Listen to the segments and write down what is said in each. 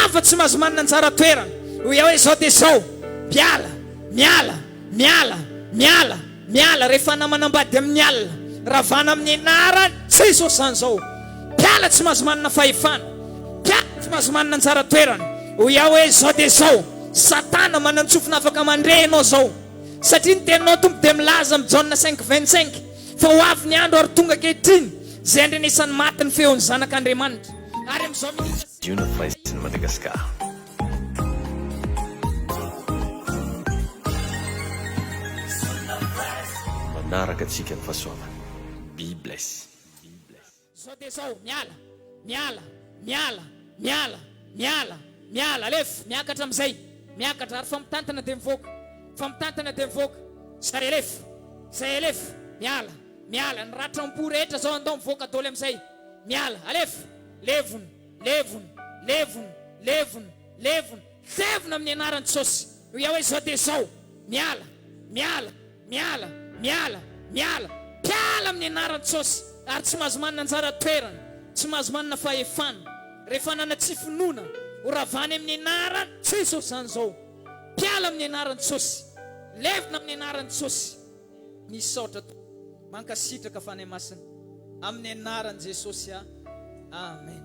hafa tsy mahazo manana anjara toerana ho ia hoe zao dia zao miala miala miala miala miala rehefa namanambady amin'ny alina ravana amin'ny anarany Jesosy zany zao piala tsy mahazo manana fahefana piala tsy mahazo manana anjara toerana ho ia hoe zao dia zao Satana manantsofina afaka mandre ianao zao satria ny teninao tompo dia milaza amin'ny Jaona 5:25 fa ho avy ny andro ary tonga ankehitriny zay andrenesany maty ny feon'ny zanak'Andriamanitra ary amin'izao Unifies in Madagascar. Manaraka antsika ny fahasoavana. Be bless. Zao dia zao miala miala miala miala miala miala alefo miakatra amin'izay miakatra ary famitantana dia mivoaka famitantana dia mivoaka zay alefo miala miala ny ratram-po rehetra zao andao mivoaka daholo amin'izay miala alefo levona levona levona levona levona levona amin'ny anaran'i Jesosy ho ia hoe zao dia zao miala miala miala miala miala piala amin'ny anaran'i Jesosy ary tsy mahazo manana anjara toerana tsy mahazo manana fahefana rehefa nana tsy finoana ho ravany amin'ny anaran'i Jesosy zany zao piala amin'ny anaran'i Jesosy levona amin'ny anaran'i Jesosy nisaotra mankasitraka fanay masina amin'ny anaran'i Jesosy amen.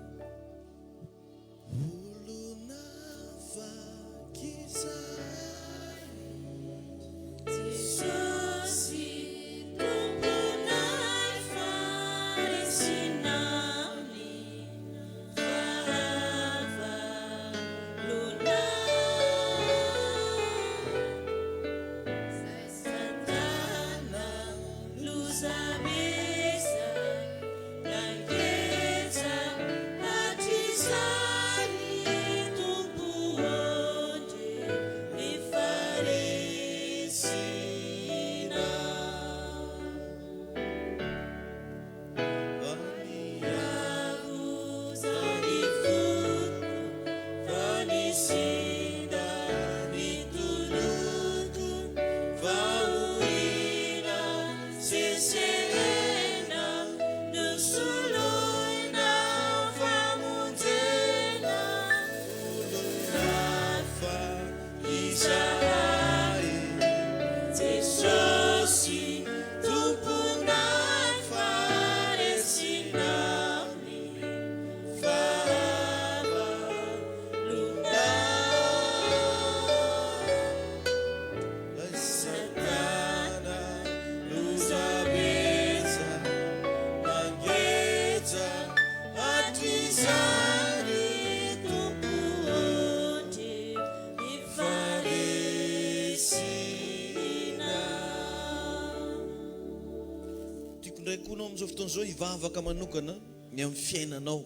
Amin'izao fotoana izao hivavaka manokana ny amin'ny fiainanao,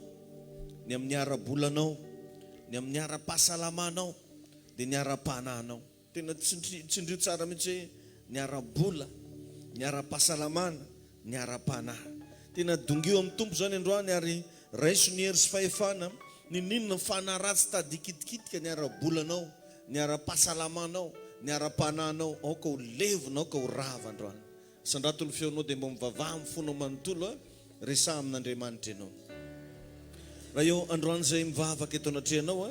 ny amin'ny ara-bolanao, ny amin'ny ara-pahasalamanao, dia ny ara-panahinao. Tena tsindrio tsara mihitsy hoe ny ara-bola, ny ara-pahasalamana, ny ara-panahy. Tena dongio amin'ny tompo zany androany ary raiso ny hery sy fahefana ny ninona ny fanahy ratsy tady kitikitika ny ara-bolanao, ny ara-pahasalamanao, ny ara-panahinao, aoka ho levona, aoka ho rava androany. Sandratolo feonao dia mba mivavaha amin'ny fonao manontolo resa amin'Andriamanitra ianao. Raha eo androany izay mivavaka eto anatrehanao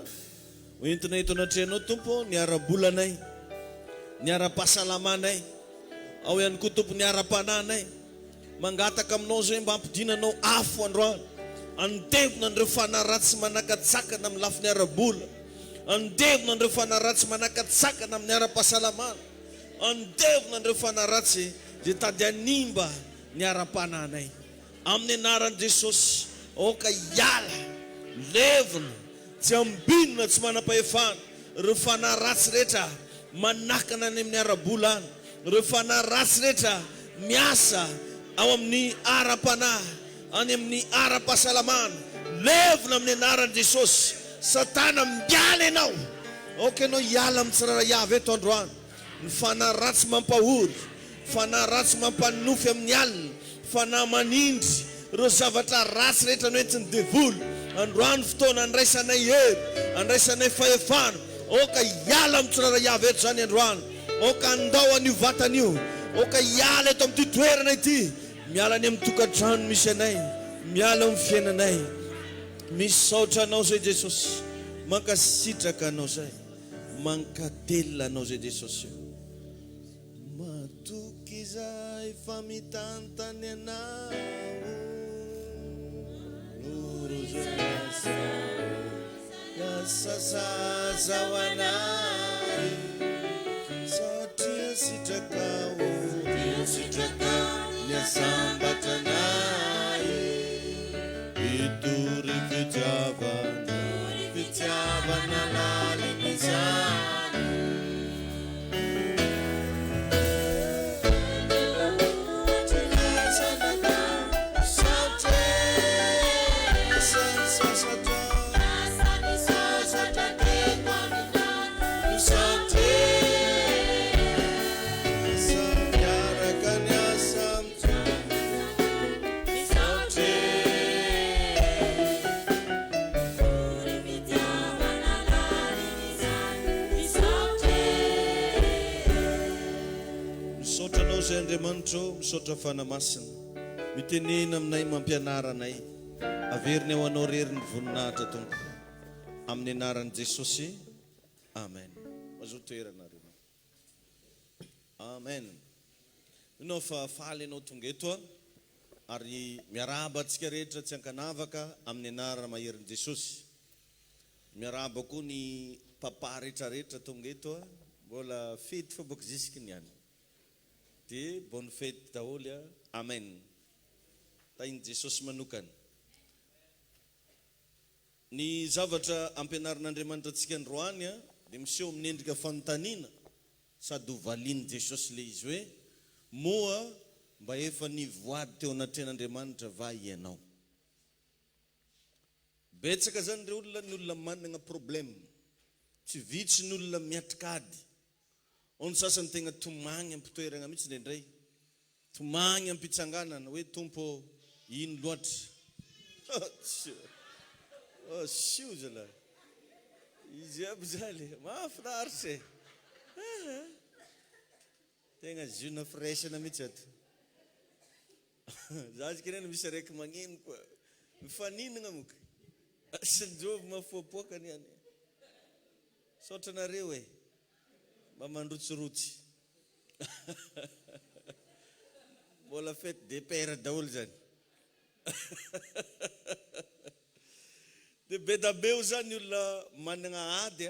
hoentina eto anatrehanao tompo ny ara-bolanay, ny ara-pahasalamanay, ao ihany koa tompo ny ara-panahinay. Mangataka aminao zay mba ampidinanao afo androany, andevona andreo fanahy ratsy manakatsakana amin'ny lafiny ara-bola, andevona andreo fanahy ratsy manakatsakana amin'ny ara-pahasalamana, andevona andreo fanahy ratsy dia tady animba ny ara-panahinay amin'ny anaran'i Jesosy. Oka iala levona tsy ambinina tsy manam-pahefana ireo fanahy ratsy rehetra manakana any amin'ny ara-bola any, ireo fanahy ratsy rehetra miasa ao amin'ny ara-panahy, any amin'ny ara-pahasalamana, levona amin'ny anaran'i Jesosy. Satana miala ianao, oka ianao iala amin'ny tsirairay avy eto androany. Ny fanahy ratsy mampahory, fanahy ratsy mampanofy amin'ny alina, fanahy manindry, ireo zavatra ratsy rehetra noentiny devoly androany fotoana andraisanay hery, andraisanay fahefana, oka iala amin'ny tsirairay avy eto zany androany. Oka andao an'io vatan'io, oka iala eto amin'ity toerana ity, miala ny amin'ny tokantrano misy anay, miala amin'ny fiainanay. Misaotra anao zay Jesosy, mankasitraka anao zay, mankatelina anao zay Jesosy. Matoky izay fa mitantany anao, lorozo lasa ho anay, satria sitrakao niasambatra anay, itory fitiavana lalimizany. Andriamanitro misaotra fanamasina, mitenena aminay mampianaranay, averiny ao anao rery ny voninahitra tompo, amin'ny anaran'i Jesosy, amen. Mazoto toerana rena. Amen. Inao fa faly ianao tonga eto ary miaraba antsika rehetra tsy ankanavaka amin'ny anarana maherin'i Jesosy. Miaraba koa ny papa rehetrarehetra tonga eto, mbola fety fa boka zisiky niany. De bonne fête daholo, amen. Tain'i Jesosy manokana. Ny zavatra ampianaran'Andriamanitra antsika androany dia miseho amin'ny endrika fanontaniana sady ho valian'i Jesosy le izy hoe moa mba efa nivoady teo anatrehan'Andriamanitra va ianao. Betsaka zany ireo olona, ny olona manana problème, tsy vitsy ny olona miatrikady. On sasany tegna tomagny ampitoerana mihitsy indray, tomagny ampitsanganana hoe tompo ino loatra. Sio zalahy. Izy aby zaly, mahafinaritra. Tegna juna fraîche mihitsy ato. Zazy kenena misy araiky magneno koa. Mifaninana moka. Sanjovy mafoapoaka niany. Saotra nareo e. Mba mandrotsirotsy. Mbola fête des pères daholo zany. De be da beo zany olona manana ady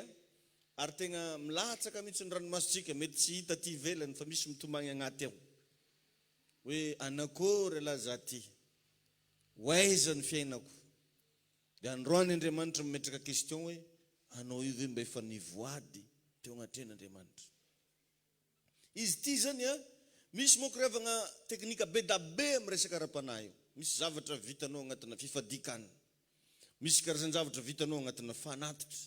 ary tegna milatsaka mihitsy ny ranomasitsika, mety tsy hita ty ivelany fa misy mitomagny agnaty ao. Hoe anakory ala za ty, hoaiza ny fiainako. De androany Andriamanitra mimetraka question hoe anao io ve mba efa nivoady teo agnatren'Andriamanitra. Izy ty zany misy moa korevagna teknika be da be amin'ny resaka ara-panahy io. Misy zavatra vitanao agnatina fifadikana, misy karazany zavatra vitanao agnatina fanatitra,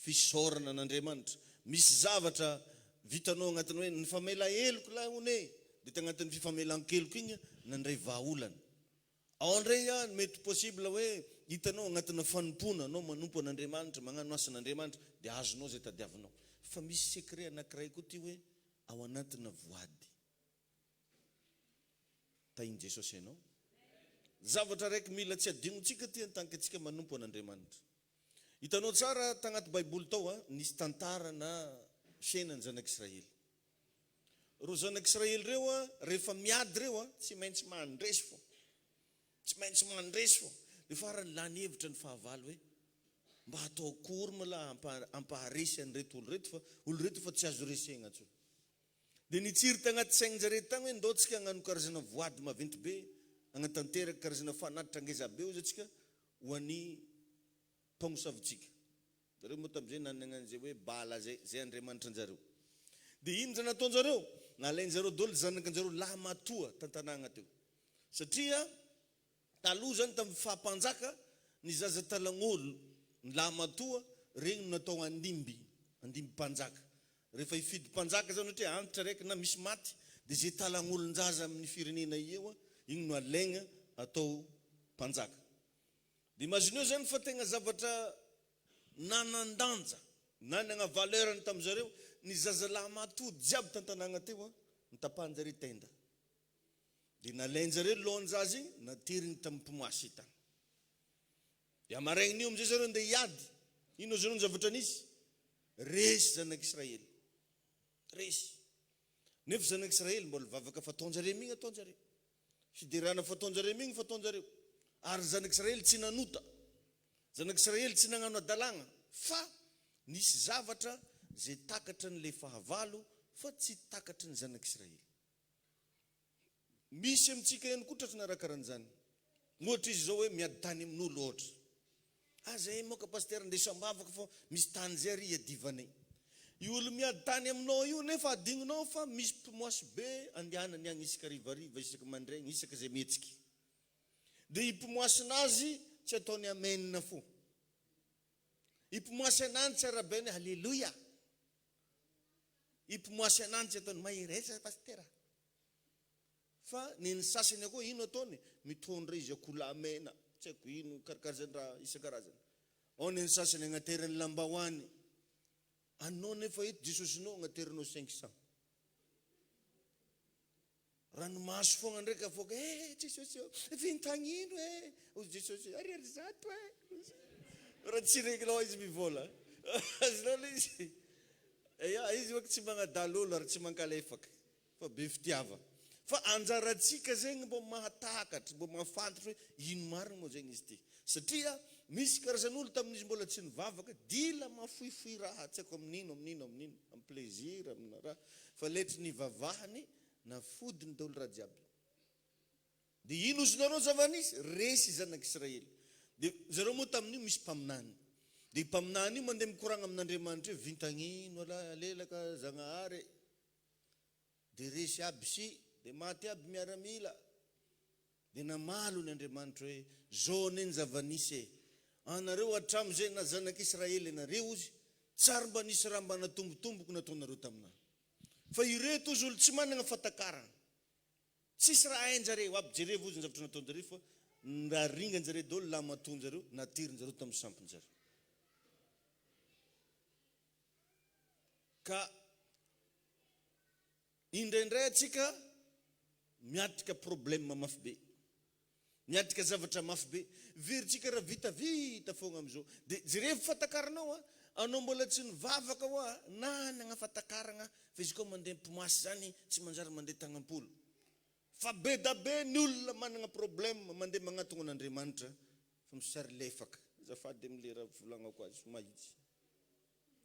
fisaorana an'Andriamanitra, misy zavatra vitanao agnatina hoe ny famela eloko lahy one, de tagnatin'ny fifamelan-keloko igny nandray vahaolana. Ao andray mety possible hoe hitanao agnatina fanompona, anao manompo an'Andriamanitra, magnano asan'Andriamanitra, de azonao zay tadiavinao. Fa misy secret anankiray koa ty hoe ao anatina voady. Tain'i Jesosy ianao. Zavatra raiky mila tsy adinontsika ty en tant qu'atsika manompo an'Andriamanitra. Hitanao tsara tagnaty Baiboly tao nisy tantara na fiainan'ny zanak'Israely. Ro zanak'Israely reo rehefa miady reo tsy maintsy mandresy fo. Tsy maintsy mandresy fo. De farany lany hevitra ny fahavalo hoe mba atao akory mola ampaharesy an'ireto olo reto fa olo reto fa tsy azo resegna intsony. De nitsiry tagnaty saignin-jareo tagny hoe ndao tsika hagnano karazana voady maventy be, agnatanteraka karazana fanatitra ngeza be ozy atsika ho an'ny mpamosavitsika. Zareo moa tam'izay nananan'izay hoe bala zay Andriamanitra anjareo. De ino zany ataonjareo? Nalainjareo daholo zanakanjareo lahy matoa tantanagna teo. Satria taloha zany tamin'ny fahampanjaka ny zaza talagn'olo ny lahy matoa regny no natao andimby mpanjaka. Rehefa hifidy mpanjaka zany ohatra antitra raiky na misy maty, de zay talagn'olon-jaza amin'ny firenena io igny no alaigna atao mpanjaka. De imagineo zany fa tegna zavatra nanandanja, nanagna valeurany tamin'izareo, ny zazalahy matoa jiaby tantanagna teo nitapahanjare tenda. De nalainjare lohanjaza igny nateriny tamin'ny mpimoasy tany. De amaraigny amizay zareo nde hiady. ino zany ny zavatra nisy resy zanak'Israely resy nefa zanak'Israely mbola vavaka fataonjareo migny ataonjareo fiderana fataonjareo migny fataonjareo ary zanak'Israely tsy nanota zanak'Israely tsy nagnano adalagna fa nisy zavatra zay takatra n'le fahavalo fa tsy takatra ny zanak'Israely misy amintsika ihany koa tratra narakaran'izany ohatra izy zao hoe miady tany amin'olo ohatra zay moka pasteur ndesam-bavaka fa misy tany zay ary iadivanay io olo miady tany aminao io nefa adinonao fa misy mpimoasy be andehanany agny isaka rivariva isaka mandregny isaka zay metsiky dia ipimoasinazy tsy ataony amenina fo ipimoasy anany tsy arabeny halleluja ipimoasy anany tsy ataony mahiresa pasteur fa neny sasany akoa ino ataony mitondra izy akolamena tsy haiko ino karakarazany raha isan-karazany ao neny sasany agnaterany lambahoany anao nefa eto Jesosinao agnaterinao 500 ranomaso fogna ndraiky avoaka Jesosy vintagnino o Jesosy ariary zato raha tsy regninao izy mivola azonao izy izy oka tsy magnadalo olo ary tsy mankalefaka fa be fitiava fa anjaratsika zegny mbo mahatakatra mbo mahafantatra hoe ino marina moa zegny izy ty satria misy karazan'olo tamin'izy mbola tsy nivavaka dila mafoifoy raha tsy haiko amin'ino amin'ny plaisir amina raha fa letry nivavahany na fodiny daholo raha jiaby dia ino ozonareo zavanisy resy zanak'Israely dia zareo moa tamin'io misy mpaminany dia mpaminany io mandeha mikoragna amin'Andriamanitra hoe vintagnino alelaka zagnahary dia resy aby sy dia maty aby miaramila dia namalo ny Andriamanitra hoe zao neny zavanisy anareo atramizay na zanak'Israely anareo izy tsary mba nisy raha mba natombotomboko nataonareo taminahy fa ireto izy olo tsy manana fatakarana tsisy raha hainjareo aby jereo ozy ny zavatra nataonjareo fa raha ringanjareo daholo lamatonjareo natirinjareo tamin'ny sampinjareo ka indraindray atsika miatrika problème mafy be miatrika zavatra mafy be veritsika raha vitavita fogna am'izao dia jereo fatakaranao anao mbola tsy nivavaka hoa nanagna fatakarana fa izy koa mandeha mpimoasy zany tsy manjary mandeha tagnampolo fa be da be ny olona manana problème mandeha magnatogna an'Andriamanitra fa misary lefaka zafady am'le raha volagnako azy mahitsy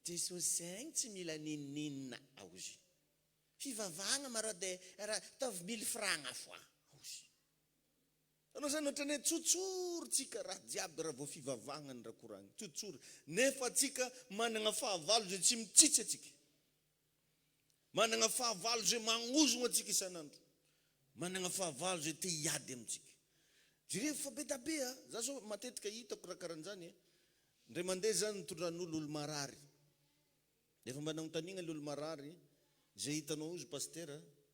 Jesosy zegny tsy mila nininina aozy fivavahana mara dia raha taovy 1000 francs foa aozy anao zany ohatrany tsotsory tsika raha jiaby raha vao fivavahana ny raha koragny tsotsory nefa atsika manana fahavalo zay tsy mitsitsy atsika manana fahavalo zay magnozogna atsika isan'andro manana fahavalo zay te hiady amintsika jereo fa be da be za zao matetika hitako raha karan'izany ndray mandeha zany nitondran'olo olo marary efa mba nagnontaniana le olo marary zay hitanao izy pasteur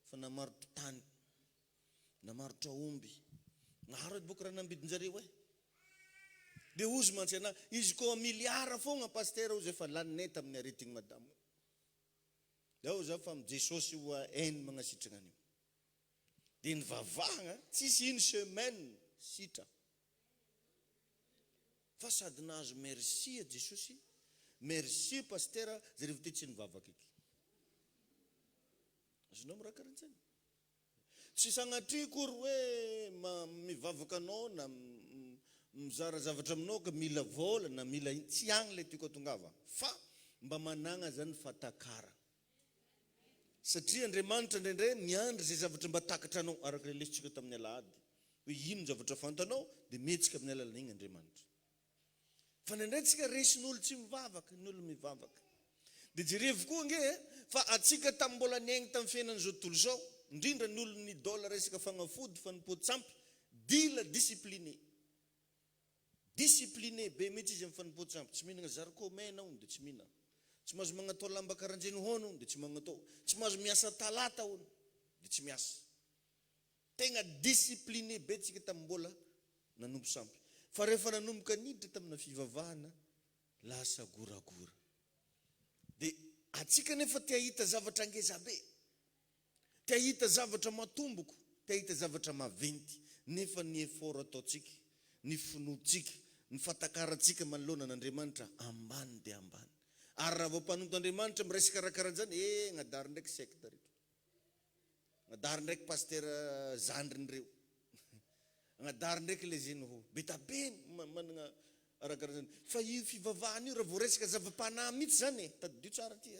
fa namarotra tany namarotra omby naharo edy boka raha nambidinjareo dia ozy mantsy ana izy koa miliara fogna pasteur ozy efa laninay tamin'ny aretigny madamo dia ao za fa amin'ny Jesosy hoa hainy magnasitrana an'io dia nivavahana tsisy une semaine sitra fa sady nahazo merci a Jesosy merci pasteur zay rehefa ty tsy nivavaka eky azonao raha karan'izany tsy sagnatria kory hoe mivavaka anao na mizara zavatra aminao ka mila vola na mila tsy agny le tiako atongava fa mba managna zany fatakara satria Andriamanitra indraindray miandry zay zavatra mba takatra anao araka le lesitsika tamin'ny alahady hoe ino zavatra fantanao dia metsika amin'ny alalan'igny Andriamanitra fa indraindray tsika resin'olo tsy mivavaka ny olo mivavaka dia jerevo koa nge fa atsika tamin'ny mbola niaigny tamin'ny fiainan'izao tontolo zao indrindra ny olo ny dola resaka fagnafody fa ny potsampy dila discipliné be mihitsy izy amin'ny fanimpoatsampy tsy mihinana zarikô mena ono dia tsy mihina tsy mahazo magnatao lamba karanjeny hoana ono dia tsy magnatao tsy mahazo miasa talata ono dia tsy miasa tegna discipliné be tsika tamin'ny mbola nanompo sampy fa rehefa nanomboka niditra tamina fivavahana lasa goragora dia atsika nefa te hahita zavatra angeza be te hahita zavatra matomboko te hahita zavatra maventy nefa ny effort ataotsika ny finoatsika ny fatakarantsika manoloana n'Andriamanitra ambany dia ambany. Ary raha vao mpanompo Andriamanitra miresaka karakara zany, gn'adary ndraiky secte reto. Gn'adary ndraiky pasteur zandrin'ireo. Gn'adary ndraiky le zeno betabe manana arakara zany. Fa io fivavahana io raha vao resaka zava-panahy mihitsy zany, tadidio tsara ty.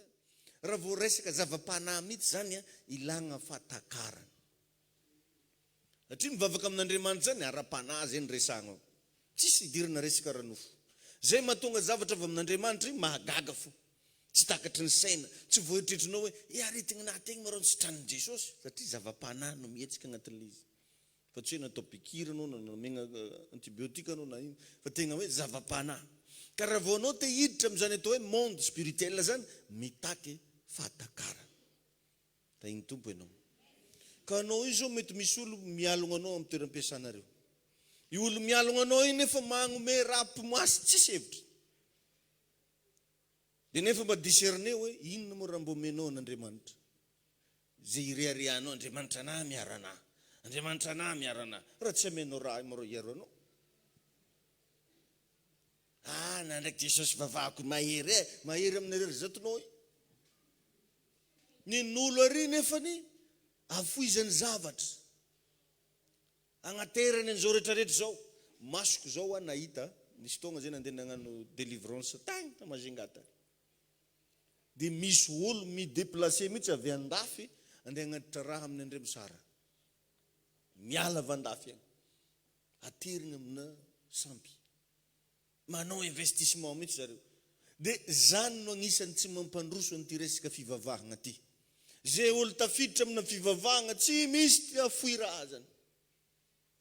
Raha vao resaka zava-panahy mihitsy zany ilagna fatakarana. Satria mivavaka amin'Andriamanitra zany ara-panahy zay ny resagna. Tsisy idirana resaka ranofo. Zay mahatonga zavatra avy amin'Andriamanitra mahagaga fo. Tsy takatry ny saina, tsy voahetretrinao hoe aretigny nategny marao sitranin Jesosy, satria zava-panahy no mihetsika agnatin'ilay izy. Fa tsy hoe natao piqûre anao na namegna antibiotika anao na ino, fa tegna hoe zava-panahy. Ka raha vao anao te hiditra amin'izany atao hoe monde spirituel zany, mitaky fatakara. Ta igny tompo ianao. Ka anao io zao mety misy olo mialogna anao amin'ny toeram-piasanareo. Io olo mialogna anao iny nefa magnome raha-pimoasy tsisy hevitra. Dia nefa mba discerner hoe inona moa raha mbo menao an'Andriamanitra. Zay ireareanao Andriamanitra anahy miarana. Andriamanitra anahy miarana. Raha tsy amenao raha marao iaro anao. Na ndraiky Jesosy vavahako mahery mahery aminareo zatonao. Nin'olo ary nefany afoizany zavatra. Agnaterany an'izao rehetrarehetra zao. Masoko zao nahita, nisy tonga zay nandeha nagnano délivrance tagny ta Majingata. Dia misy olo midéplacer mihitsy avy andafy andeha agnaditra raha amin'ny Andriamasara. Miala avy-andafy agny. Aterina amina sampy. Manao investissement mihitsy zareo. Dia zany no agnisan'ny tsy mampandroso an'ity resaka fivavahana ty. Zay olo tafiditra amina fivavahana tsy misy ty afoy raha zany.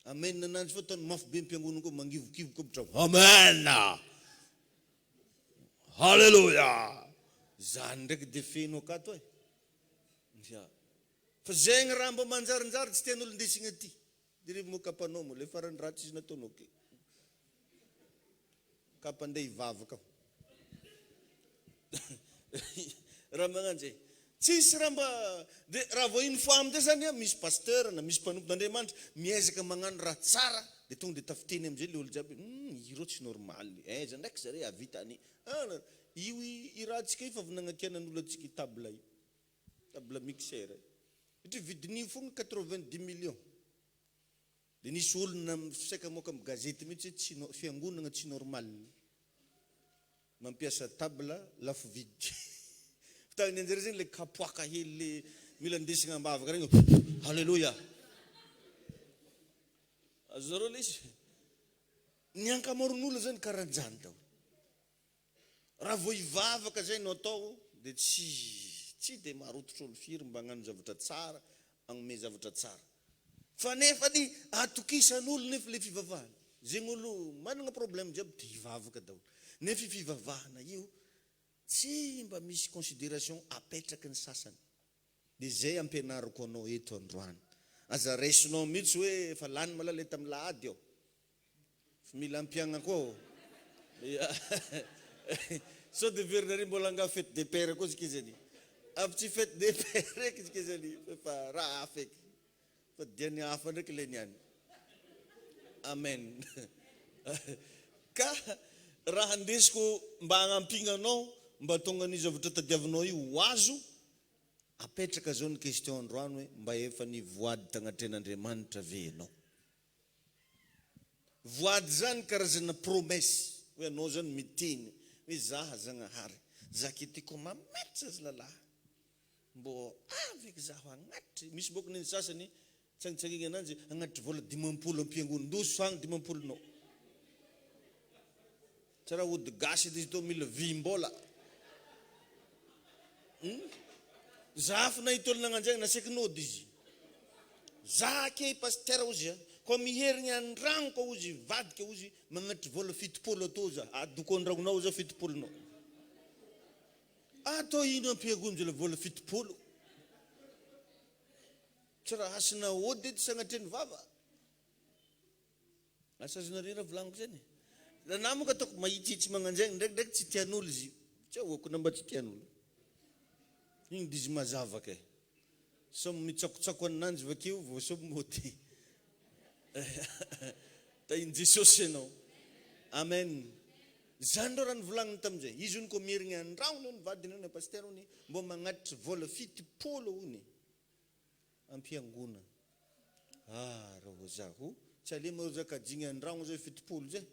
Amen nananjy fa taony mafy be mpiangonana koa mangivokivo koa bitrao. Amen. Halleluja. Zany ndraiky dia feno akato e. Fa zay gny raha mba manjarinjary tsy tian'olo ndesigna ty. Dirivo mo kapanao mo le farany raha tsisy nataonao ke. Kapa andeha hivavaka aho. Raha magnano zay. Tsisy raha mba dia raha vao uniforme de zany misy pasteur na misy mpanompo n'Andriamanitra miezaka magnano raha tsara dia tonga dia tafiteny am'izay le olo jiaby ireo tsy normaly. Aiza ndraiky zareo avitany. Io i rahantsika io fa avy nagnakianan'olo antsika i table io. Table mixeur. Satria vidin'io fogna 90 millions. Dia nisy olona fisaika moka amin'ny gazety mihitsy hoe fiangonana tsy normal. Mampiasa table lafo vidy. Fitagny anjara zany le kapoaka hely le mila ndesigna ambavaka regny. Halleluja. Azareo le izy. Ny ankamaron'olo zany karanjany tao. Raha vao hivavaka zay no atao dia tsy dia maharototro olo firy mba hagnano zavatra tsara, agnome zavatra tsara. Fa nefany atokisan'olo nefa le fivavahana. Zegny olo manana problème jiaby dia hivavaka daholo. Nefa fivavahana io tsy mba misy considération apetraky ny sasany. Dia zay ampianariko anao eto androany. Aza raisinao mihitsy hoe fa lany malala eto amin'ny lahady ao. Fa mila ampiagna koa. Sao de vernary mbola anga fête des pères koa izy zany. Avy tsy fête des pères eky izy zany. Fa raha hafa eky. Fa diany hafa ndraiky le niany. Amen. Ka raha andesiko mba hagnampigna anao mba tonga ny zavatra tadiavinao io ho azo, apetraka zao ny question androany hoe mba efa ny voady tagnatren'Andriamanitra ve ianao. Voady zany karazana promesse hoe anao zany miteny hoe zaha Zagnahary zaketiko mametsa azy lalahy mbo aveky zaho agnatry. Misy boka ny sasany tsangitsangina ananjy agnatry vola 50 ampiangonin-doso agny 50 nao. Tsara ody gasy izy to mila vim-bola. Zafy nahita olo nagnanjagny nasekinody izy. Zake pasteur ozy koa miherigny andragno koa ozy vadika ozy magnatry vola 70 atao za adoko andragnonao za 70 nao. Atao ino ampiangonjo la vola 70. Tsara asina ody tsy sanatreny vava. Asazanareo raha volagniko zany. Raha moka ataoko mahitsitsy magnanjagny ndraikindraiky tsy tian'olo izy. Tsy ahoako namba tsy tian'olo. Igny dizy mazavaka e. So mitsakotsako ananjy vakeo vao so mody. Ta iny Jesosy ianao. Amen. Zany ro raha nivolagniny tamin'izay. Izy ony ko mirigny andragno ny vadiny ony pasteur ony mbo magnatitra vola 70 ony ampiangona. Raha zaho tsy alema ro zaka jigny andragno zay 70 zay.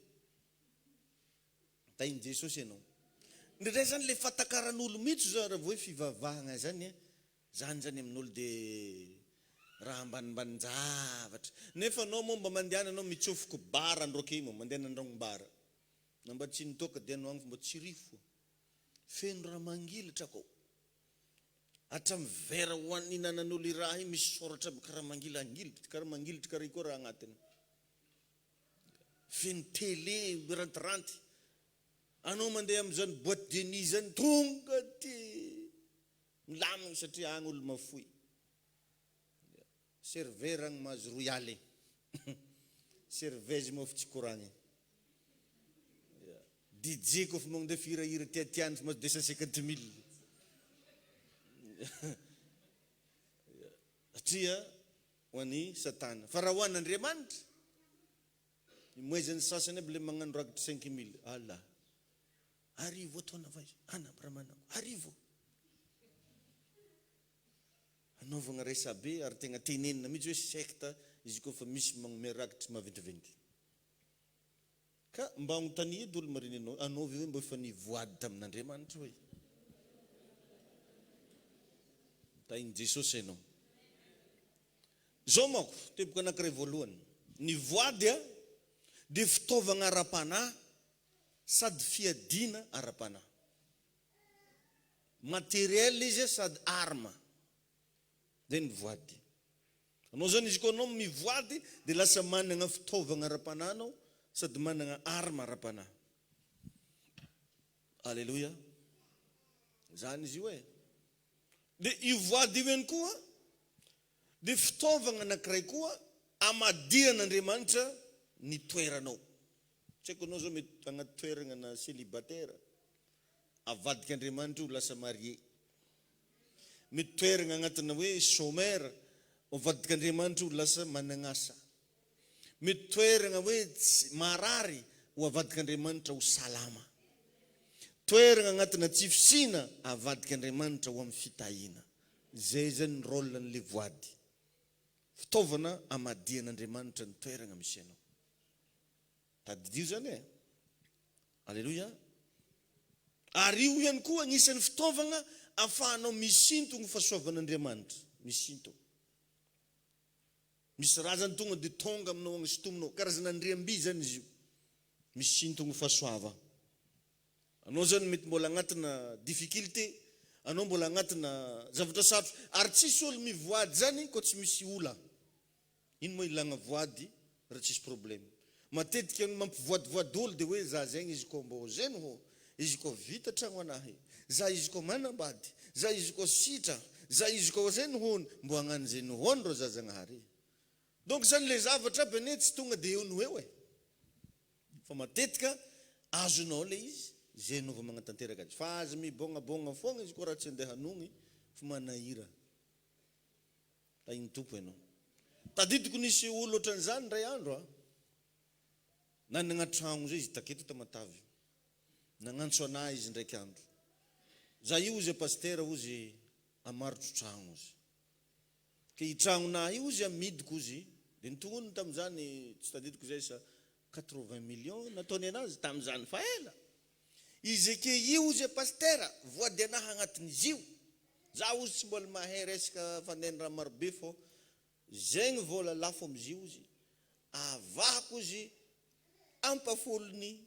Tainy Jesosy ianao. Ndray zany le fatakaran'olo mihitsy zao raha hoe fivavahagna zany zany amin'olo de raha ambanimbani-javatra. Nefa anao moa mba mandehana anao mitsofoko bara androke mo mandehana andragno-bara. Na mba tsy nitoka dia anao agny mba tsy rifo. Feno raha mangilatra akao. Hatramin'ny vera hoaninanan'olo iraha misy soratra karaha mangilangilitra, karaha mangilitra karaha koa raha agnatiny. Feno télé mirantiranty. Anao mandeha amin'izany boîte de nuit zany tonga ty milamina satria agny olo mafoy. Serveur agny mahazo royale. Serveuse moa tsy koragny. DJ ko fa mandeha firahira tiatiany mahazo 250 000. Satria ho an'ny satana. Fa raha ho an'Andriamanitra moezany sasany aby le magnano rakitra 5 000. Ala. Arivo ataona vai. Ana bramanako. Arivo. Anaovagna resabe ary tegna tenenina mihitsy hoe secte izy koa fa misy magnome rakitra maventiventy. Ka mba agnontany edy olo mariny anao, anao ve hoe mba efa nivoady tamin'Andriamanitra hoe? Tainy Jesosy ianao. Zao manko, teboka anankiray voalohany. Nivoady dia fitaovagna ara-panahy sady fiadiana ara-panahy. Matériel izy sady arma. Zay nivoady. Anao zany izy koa anao mivoady dia lasa manana fitaovagna ara-panahy anao sady manana arma ara-panahy. Alléluia. Zany izy io e. Dia ivoady io ihany koa dia fitaovagna anankiray koa amadian'Andriamanitra ny toeranao. Tsy haiko anao zao mety agnaty toerana na célibataire avadika Andriamanitra ho lasa marié. Mety toerana agnatina hoe chômeur avadika Andriamanitra ho lasa manana asa. Mety toerana hoe marary ho avadika Andriamanitra ho salama. Toerana agnatina tsy fisina avadika Andriamanitra ho amin'ny fitahiana. Zay zany rôle n'le voady. Fitaovana amadian'Andriamanitra ny toerana misy anao. Tadidio zany e. Alléluia. Ary io ihany koa agnisan'ny fitaovagna ahafahanao misinto ny fahasoavan'Andriamanitra. Misinto. Misy raha zany tonga dia tonga aminao agny sintominao. Karazana andriam-by zany izy io. Misinto ny fahasoava. Anao zany mety mbola agnatina difficulté. Anao mbola agnatina zavatra sarotra. Ary tsisy olo mivoady zany koa tsy misy ola. Ino moa ilagna voady raha tsisy problème. Matetika mampivoadivoady olo dia hoe za zegny izy koa mbo zeny ho. Izy koa vita tragno anahy. Za izy koa manambady. Za izy koa sitra. Za izy koa zeny hony. Mbo hagnano zeny hony ro za zagnahary. Donc zany le zavatra aby ane tsy tonga dia eo no eo e. Fa matetika azonao le izy. Zay nova magnatanteraka azy. Fa azy mibongabonga foana izy koa raha tsy andeha hanogny fa manahira. Tainy tompo ianao. Tadidiko nisy olo ohatran'izany ray andro nanana tragno zay izy taketo Tamatavy. Nagnantso anahy izy ndraiky andro. Za io izy pasteur ozy amarotro tragno izy. Ke i tragnonay io izy amidiko izy dia nitongoniny tamin'izany tsy tadidiko zay sa 80 millions nataony anazy tamin'izany fa ela. Izy ke io izy pasteur voady anahy agnatin'izy io. Za ozy tsy mbola mahay resaka fandehan'ny raha marobe fô zegny vola lafo amin'izy io izy. Avako izy ampafolony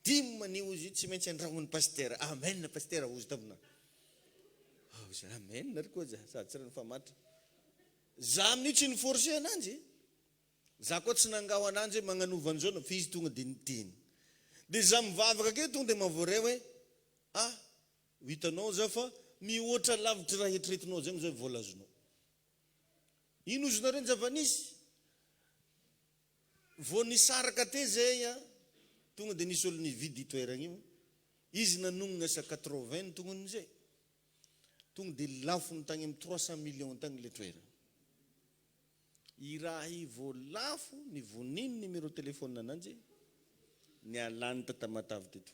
10 manio izy tsy maintsy andragno ny pasteur. Amen pasteur ozy tamina. Amen nary koa za sady tsy raha nifamatra. Za minitsy ny forcé ananjy. Za koa tsy nangaho ananjy magnanova an'izao fa izy tonga dia niteny. Dia za mivavaka ke tonga dia mahavoray hoe hitanao za fa mihoatra lavitra raha eritreretinao zegny zao vola azonao. Ino izy nareo ny zava-nisy? Vao nisaraka te zay tonga dia nisy olo nividy toerana io. Izy nanonona sa 80 tongon'izay. Tonga dia lafo ny tagny amin'ny 300 millions tagny le toerana. I raha i vao lafo ny voniny numéro téléphone ananjy nialany tatamatavy teto.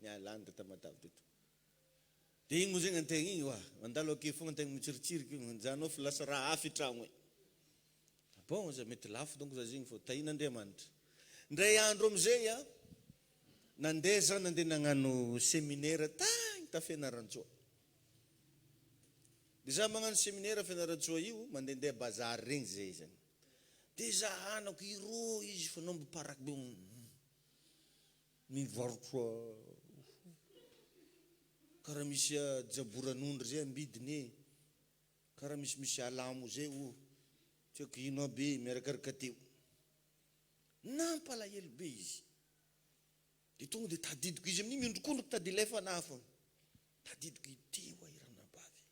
Nialany tatamatavy teto. Dia igny moa zegny antegna igny oa, mandalo ake fogna antegna mitsiritsiry janao fa lasa raha hafa tragno e. Bon, za mety lafo donc za zegny fô tahin'Andriamanitra. Ndray andro amizay nandeha za nandeha nagnano séminaire tagny ta Fianaratsoa. Dia za magnano séminaire Fianaratsoa io mandehandeha bazary regny zay zany. Dia zahanako irô izy fa nombo paraky be mivarotra karaha misy jaboran'ondry zay ambidiny, karaha misy alamo zay tsy haiko ino aby miarakaraka teo. Nampalahelo be izy. Dia tonga dia tadidiko izy amin'iny miondrokondroko tadilefanahy foana. Tadidiko ity hoa iranabavy.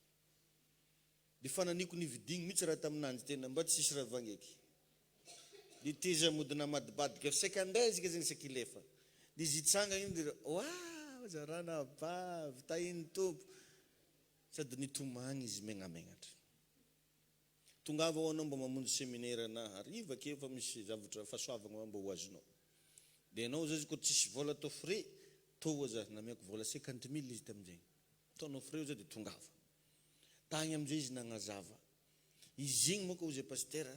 Dia fananiko nividigny mihitsy raha taminanjy tena mba tsy sisy raha vangeky. Dia teza mody namadibadika saika andeha zika zegny saika ilefa. Dia izy itsanga iny dia wow, zaranabavy tahiny tompo. Sady nitomagny izy megnamegnatra. Tongava ho anao mba mamonjy séminaire na hariva ke fa misy zavatra fahasoavagna mba ho azonao. Dia anao zay koa tsisy vola atao frais, toa za namiako vola 50,000 izy tamin'izay. Ataonao frais za dia tongava. Tagny amin'izay izy nagnazava. Izy igny moa koa zay pasteur,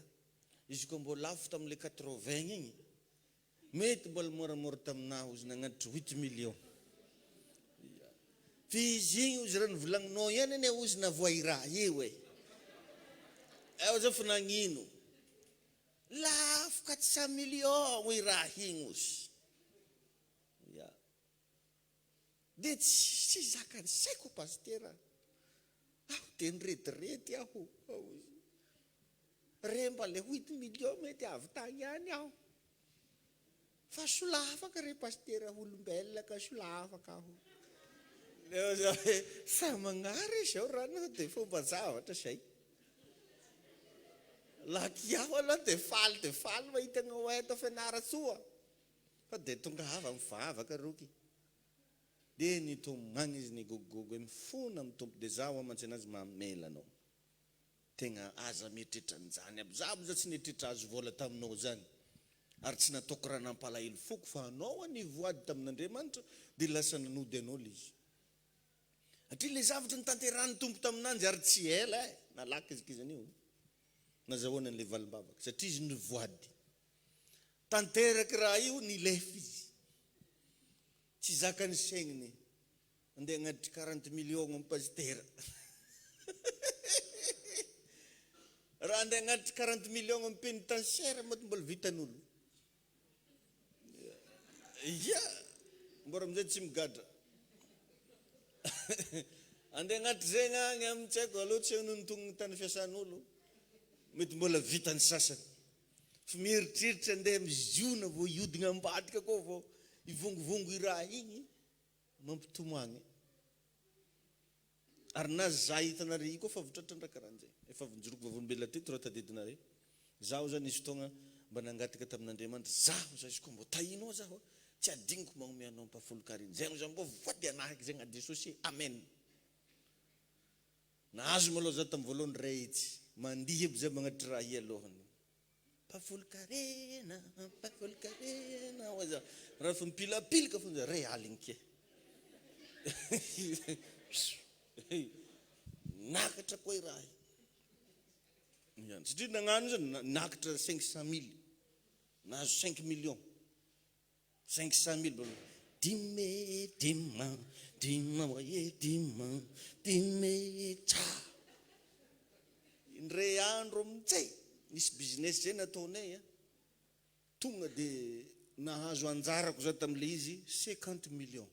izy koa mbo lafo tamin'le 80 igny, mety mbola moramora taminahy izy nagnatitra 8 millions. Fa izy igny izy raha nivolagninao ihany ane izy navoairaha io e. Eo zao fa nagnino? Lafo 400 millions hoy raha igny ozy. Dia tsy zakany saiko pasteur. Dia niretirety aho. Remba le 8 millions mety avy tagny ihany aho. Fa solafaka re pasteur olombelona ka solafaka aho. Eo za hoe sa magnary izy ao rano dia fomba zavatra say. Laky aho aloha dia faly mahitana ho eto Fianaratsoa. Fa dia tonga hava mivavaka roky. Dia nitomagny izy nigogogo mifona amin'ny tompo. Dia zaho amantsy anazy mamela anao. Tegna aza mieritreritra an'izany aby. Zaho za tsy nieritreritra azo vola taminao zany. Ary tsy nataoko raha nampalahelo foko fa anao nivoady tamin'Andriamanitra dia lasa nanody anao le izy. Atria le zavatra nitanterahany tompo taminanjy ary tsy ela nalaky izikizan'io. Nazahoana an'le valim-bavaka satria izy nivoady. Tanteraky raha io nilefa izy. Tsy zakany saigniny. Andeha agnaditra 40 millions amin'ny pasteur. Raha andeha agnaditra 40 millions amin'ny pénitentiaire mbola vitan'olo. Ia, mbora amizay tsy migadra. Andeha agnaditra zegny agny amin'ny tsy haiko aloha tsy nontonony tany fiasan'olo. Mety mbola vitany sasany. Fa mieritreritra andeha miziona vao iodigna ambadika koa vao ivongovongo i raha igny mampitomagny. Ary na za hitanare koa fa votratrandra karahan'izay. Efa vonjoroko vavolombelona teto raha tadidinare. Zaho zany nisy fotoagna mba nangataka tamin'Andriamanitra. Zaho za izy koa mbo tahinao zaho. Tsy adigniko magnome anao mpafolo-kariny. Zay za mbo voady anahiky zay agnadisosy. Amen. Nahazo maloha za tamin'ny voalohany ray itsy. Mandihy aby zay magnatitra raha i alohany. Mpafolo-karena. Raha fa mipilapilika fonja ray aligny ke. Nakatra koa i raha. Satria nagnano zany nakatra 500,000. Nahazo 5 millions. 500,000 dima oye dime tsa. Indray andro amin'izay nisy business zay nataonay tonga dia nahazo anjarako za tamin'le izy 50 millions.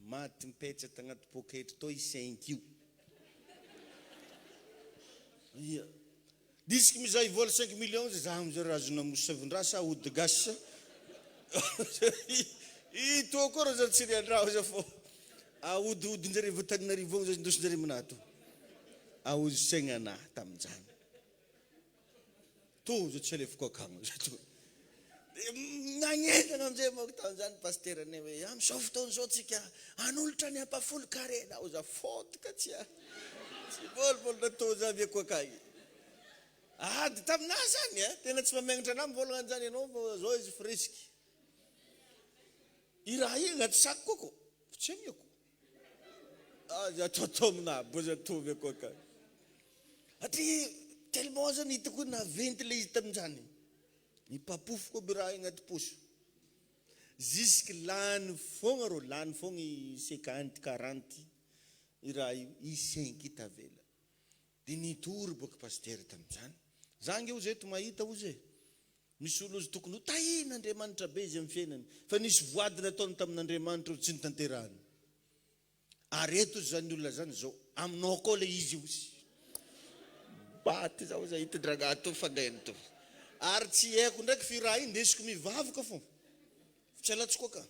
Maty mipetsaka tagnaty poketra tao i 5 io. Ia. Disky mizaha i vola 5 millions za amizay raha azona mosavin-drasa ody gasy. Ito koa za tsy riandraho za fô aodiodinjare voataninarivogna za indosinjare minato. Aozy saigna anahy tamin'izany. To za tsy alefako akagny za to. Nagnentana amizay moa tamin'izany pasteur anay hoe amin'izao fotoana zao tsika hanolotra ny hampafolo-karena. Aho za fotika tsy boliboly natao za miako akagny. Ady taminahy zany a tena tsy mamegnatra anahy mivolagna zany ianao zao izy frisky. I raha io agnaty sakoko ako fitsemeko. Atao aminahy boza tovy ako ka. Atri tellement zany hitako naventy le izy tamin'izany. Nipapofoko aby raha agnaty poso. Jusque lany fogna rô, lany fogna 50 40 i raha io i 5 tavela. Dia nitory boka pasteur tamin'izany. Zangy io zay to mahita ho zay. Misy olo izy tokony ho tahin'Andriamanitra be izy amin'ny fiainany. Fa nisy voady nataony tamin'Andriamanitra tsy nitanterahany. Ary eto zany olona zany zao aminao koa le izy io. Baty zao zay hitin-dragah to fandreny to. Ary tsy haiko ndraiky fi raha iny ndesiko mivavaka fô. Tsy alatsiko ka.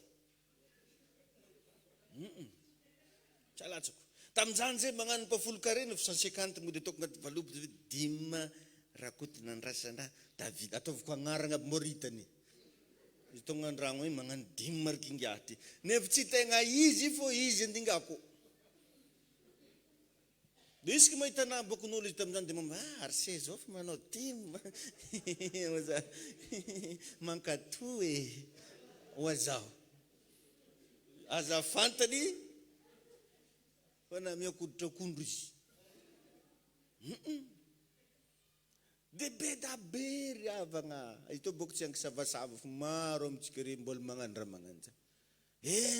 Tsy alatsiko. Tamin'izany zay magnano mpafolo karena 150 mody ataoko agnaty valopy dima rakotina andrasandraha David ataovako agnarana aby moritany. Izy tonga andragno iny magnano dimy marikingaty. Nefa tsy tegna izy fô izy andingako. Dia isika mahita nambakon'olo izy tamin'izany dia mamba arsé zao fa manao dimy. Mankatoa e. Oazaho. Aza fantany fa namiakoditra akondro izy. Dia be da be ry havagna. Ito boko tsy angisavasava fa maro amintsika re mbola magnano raha magnano zany.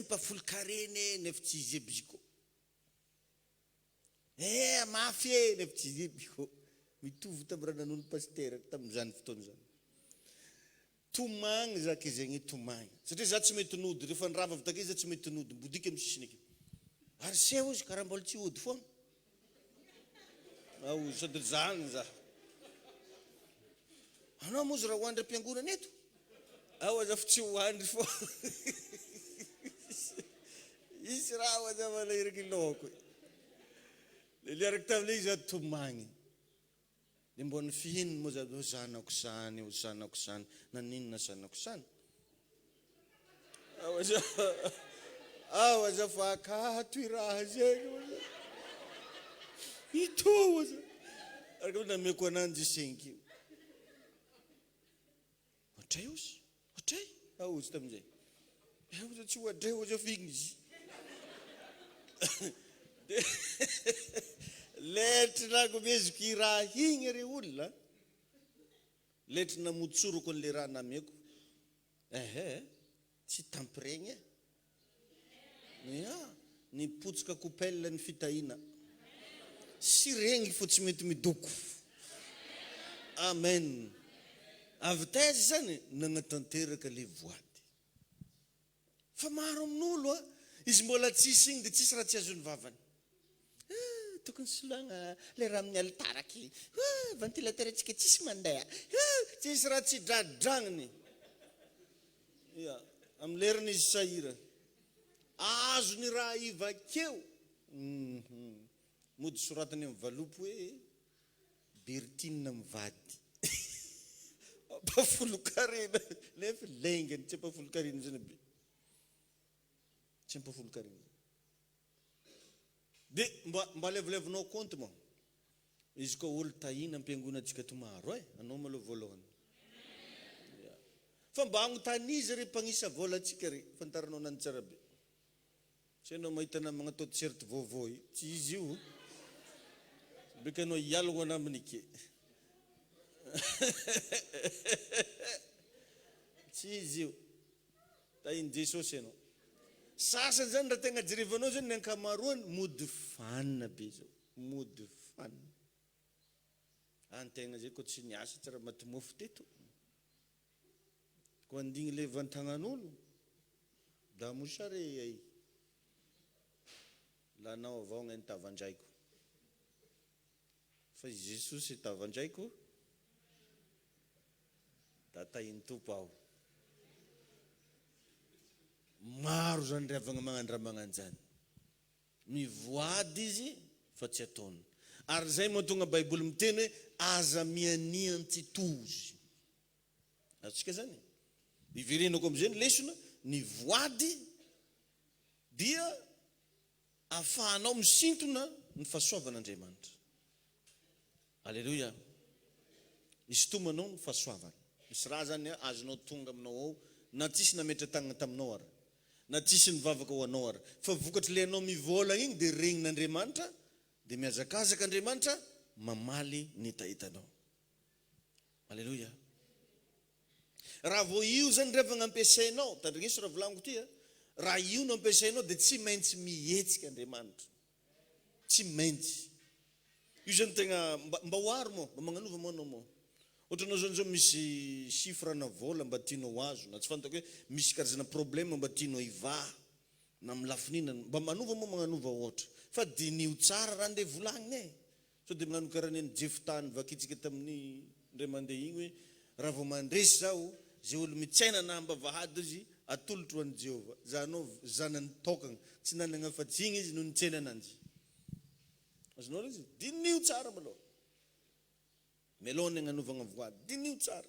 Mpafolo kareny nefa tsy izy ebiko. Mafy nefa tsy izy ebiko. Mitovy tamin'ny raha nanolo pasteur tamin'izany fotoana zany. Tomagny zaka zegny tomagny. Satria za tsy mety nody. Rehefa nirava avy takeo za tsy mety nody. Mbodika amin'ny sisiny akeo. Ary seho izy karaha mbola tsy hody foana. Sady zany za. Anao moa raha hoandry am-piangonana eto? Aza fa tsy hoandry fô. Isy raha aza malahiraky loko. Le liaraka tamin'ilay izy tomagny. Dia mbona fihininy moa za zanako sany, naninona zanako sany. Aza fa akato i raha zegny. Ito aza. Araka nameko ananjy 5 io. Otray ozy. Otray. Ozy tamin'izay. Ozy tsy hoadray ozy afigny izy. Letry nagomeziko i raha igny re olona. Letry namotsoroko an'le raha nameko. Tsy tampiregny e. Nipotsika coupelle ny fitahina. Sy regny fô tsy mety midoko. Amen. Avy taiza zany nagnatanteraka le voady. Fa maro amin'olo izy mbola tsisy igny dia tsisy raha tsy azony vavany. Tokony solagna le raha amin'ny alitaraky. Ventilateur antsika tsisy mandeha. Tsisy raha tsy dradragniny. Amin'ny lerany izy sahira. Azony raha ivakeo. Mody soratany amin'ny valopy hoe Bertine mivady. Mpafolo karena. Nefa lengany tsy mpafolo karena zany be. Tsy mpafolo karena. Dia mba levolevinao compte moa. Izy koa olo tahina am-piangonana antsika tomaro anao maloha voalohany. Fa mba agnontanizy re mpagnisa vola antsika re fantaranao anany tsara be. Tsy anao mahita na magnatao t-shirt vaovao io. Tsy izy io. Beka anao hialogna anamin'ike. Tsy izy io. Tahiny Jesosy ianao. Sasany zany raha tegna jerevanao zany ny ankamaroany mody fanina be zao. Mody fanina. Antegna zay koa tsy niasa tsara maty mofo teto. Koa andigny le vantagnan'olo. Da mosare ay. Lanao avao ny tavandraiko. Fa Jesosy tavandraiko. Da tahiny tompo aho. Maro zany ravagna magnano raha magnano zany. Mivoady izy fa tsy ataony. Ary zay mahatonga Baiboly miteny hoe aza mianiantsitozy. Atsika zany. Iverenako amin'izay ny lesona ny voady dia ahafahanao misintona ny fahasoavan'Andriamanitra. Alleluia. istomanao ny fahasoavana. Misy raha zany azonao tonga aminao ao na tsisy nametra tagnana taminao ary na tsisy nivavaka ho anao ary fa vokatry le anao mivolagna igny dia regnin'Andriamanitra dia mihazakazaka Andriamanitra mamaly ny itahitanao. Alleluia. Raha vao io zany rehefa nampiasainao, tandrigniso raha volaniko ty, raha io no ampiasainao dia tsy maintsy mihetsika Andriamanitra, tsy maintsy. Io zany tegna mba hoaro mo, mba magnanova mo anao mo. Ohatranao zany zao misy chiffre na vola mba tianao azo, na tsy fantako hoe misy karazana problème mba tianao hivaha na amin'ny lafinina, mba manova mo magnanova ohatra. Fa dinio tsara raha andeha volagnina e. So dia magnano karaha ny Jeftany vakitsika tamin'ny ndray mandeha igny hoe raha vao mandresy zao zay olo mitsaina na ambavahady izy atolotro an'i Jehova. Zanao zanany tokana tsy nanana fa tsy igny izy no nitsaina ananjy. Azonao izy dinio tsara maloha. Melony agnanovagna voady, dinio tsara.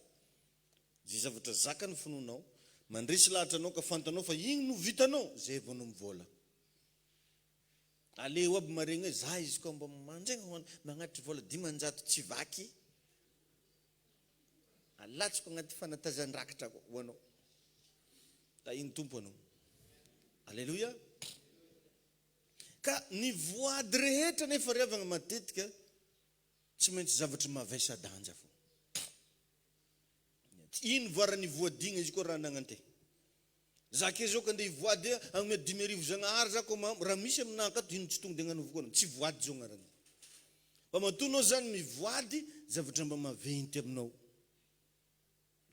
Zay zavatra zakany fononao, mandresy lahatra anao ka fantanao fa igny no vitanao, zay vao no mivola. Aleo aby maregny hoe za izy koa mba mandraigna hoany magnatitra vola 500 tsy vaky. Alatsiko agnaty fanatazan-drakitra ho anao. Tahiny tompo anao. Alleluia. Ka ny voady rehetra nefa revagna matetika tsy maintsy zavatra mavesa danja fo. Ino voarany voadigna izy koa raha nagnante. Zake zao ka andeha voady agnome 10,000 zagnahary zako raha misy aminah akato ino tsy tonga dia agnanovako anao. Tsy voady zao agnarany. Fa matonao zany mivoady zavatra mba maventy aminao.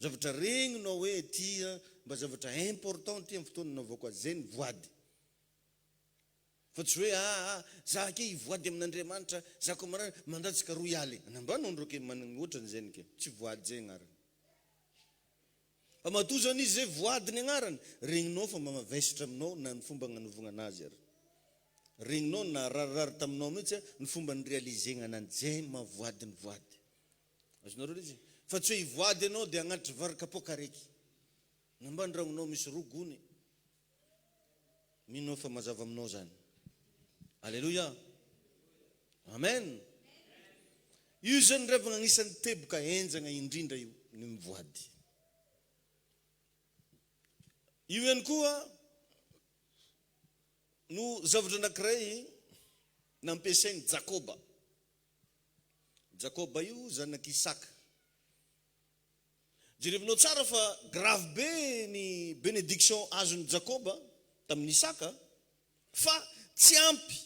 Zavatra regninao hoe tia mba zavatra important ty amin'ny fotoana nanaovako azy, zay ny voady. Fa tsy hoe za ke hivoady amin'Andriamanitra, za ko marana mandatsika royaly. Anambanao ndroke manana ohatran'izay ke. Tsy voady zay agnarany. Fa matoa zany izy zay voady ny agnarany, regninao fa mamavesitra aminao na ny fomba agnanovagna anazy ary. Regninao na rarirary taminao mihitsy ny fomba ny realizegna ananjy, zay mavoady ny voady. Azonareo izy? Fa tsy hoe hivoady ianao dia agnatitra vary kapoaka raiky. Namba ny ragnonao misy rogony. Mino fa mazava aminao zany. Alleluia. Amen. Io zany revagna agnisan'ny teboka enjagna indrindra io ny mivoady. Io ihany koa no zavatra anankiray nampiasainy Jakoba. Jakoba io zanaky Isaka. Jerevinao tsara fa grave be ny bénédiction azon'ny Jakoba tamin'ny Isaka, fa tsy ampy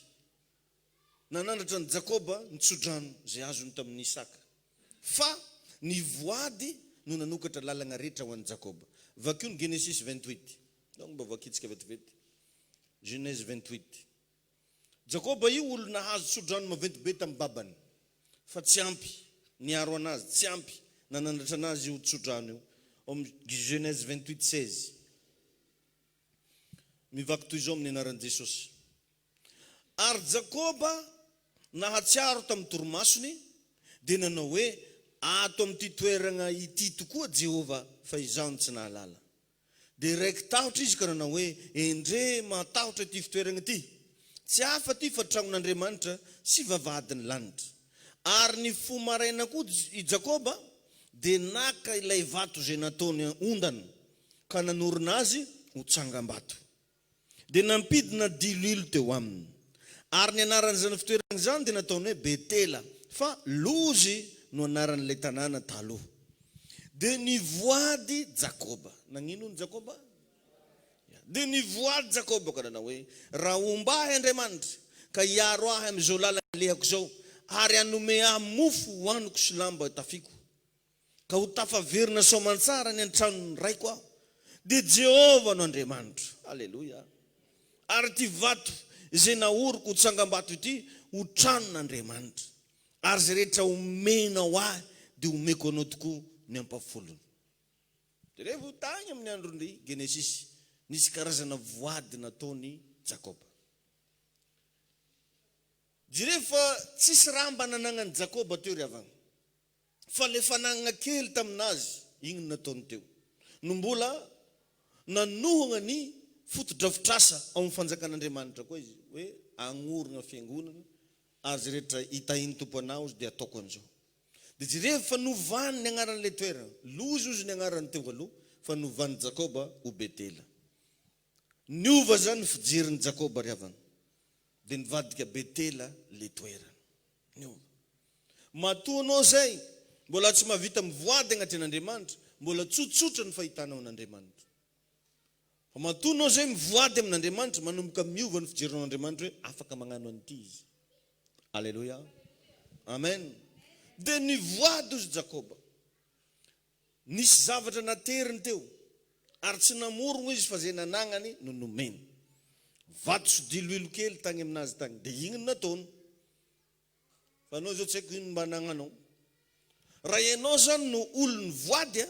nanandratra ny Jakoba ny tsodrano zay azony tamin'ny Isaka. Fa ny voady no nanokatra lalagna rehetra ho an'ny Jakoba. Vakio ny Genesis 28. Donc mba vakitsika vetivety. Genèse 28. Jakoba io olo nahazo tsodrano maventy be tamin'ny babany. Fa tsy ampy niaro anazy, tsy ampy nanandratra anazy io tsodrano io. Genèse 28:16. Mivaky toy izao amin'ny anaran'i Jesosy. Ary Jakoba nahatsiaro tamin'ny torimasony dia nanao hoe ato amin'ity toerana ity tokoa Jehova fa izaho tsy nahalala. Dia raiky tahotra izy ka nanao hoe endre matahotra ity fitoerana ity. Tsy hafa ty fa tranon'Andriamanitra sy vavahadin'ny lanitra. Ary ny fo maraina koa i Jakoba dia naka ilay vato zay nataony ondana ka nanorina azy ho tsangam-bato. Dia nampidina dililo teo aminy. Ary ny anaran'izany fitoerana zany dia nataony hoe Betela, fa Lozy no anaran'ilay tanàna taloha. Dia nivoady Jakoba. Nagnino ny Jakoba? Dia nivoady Jakoba ka nanao hoe raha ombahy Andriamanitra ka hiaro ahy amin'izao lalana lehako zao, ary hanome ahy mofo hoaniko sy lamba tafiko, ka ho tafaverina soamantsara ny antranony raiko aho, dia Jehova no Andriamanitra. Alleluia. Ary ty vato izay naoriko ho tsangam-bato ity ho tranon'Andriamanitra. Ary zay rehetra omenao ahy dia omeko anao tokoa ny ampafolony. Dia rehefa ho tagny amin'ny andron'ny Genesis, nisy karazana voady nataony Jakoba. Jirefa tsisy raha mba nananan'i Jakoba teo ry avagna. Fa le fananana kely taminazy, igny nataony teo. No mbola nanohana ny fotodrafitrasa ao amin'ny fanjakan'Andriamanitra koa izy, hoe agnorona fiangonana, ary zay rehetra hitahiny tompo anao izy dia ataoko an'izao. Dia jereo fanovany ny agnaran'ilay toerana. Loza ozy ny agnarany teo aloha, fanovany Jakoba ho Betela. Niova zany fijery ny Jakoba ry havana. Dia nivadika Betela le toerana. Niova. Matoa anao zay, mbola tsy mahavita mivoady agnaty an'Andriamanitra, mbola tsotsotra ny fahitanao an'Andriamanitra. Fa matoa anao zay mivoady amin'Andriamanitra, manomboka miova ny fijerinao an'Andriamanitra hoe afaka magnano an'ity izy. Alleluia. Amen. Dia nivoady ozy Jakoba. Nisy zavatra nateriny teo, ary tsy namorogno izy fa zay nanagnany no nomeny. Vato sodiloilo kely tagny aminazy tagny, dia igny no nataony. Fa anao zao tsy haiko ino mba nagnanao. Raha ianao zany no olony voady,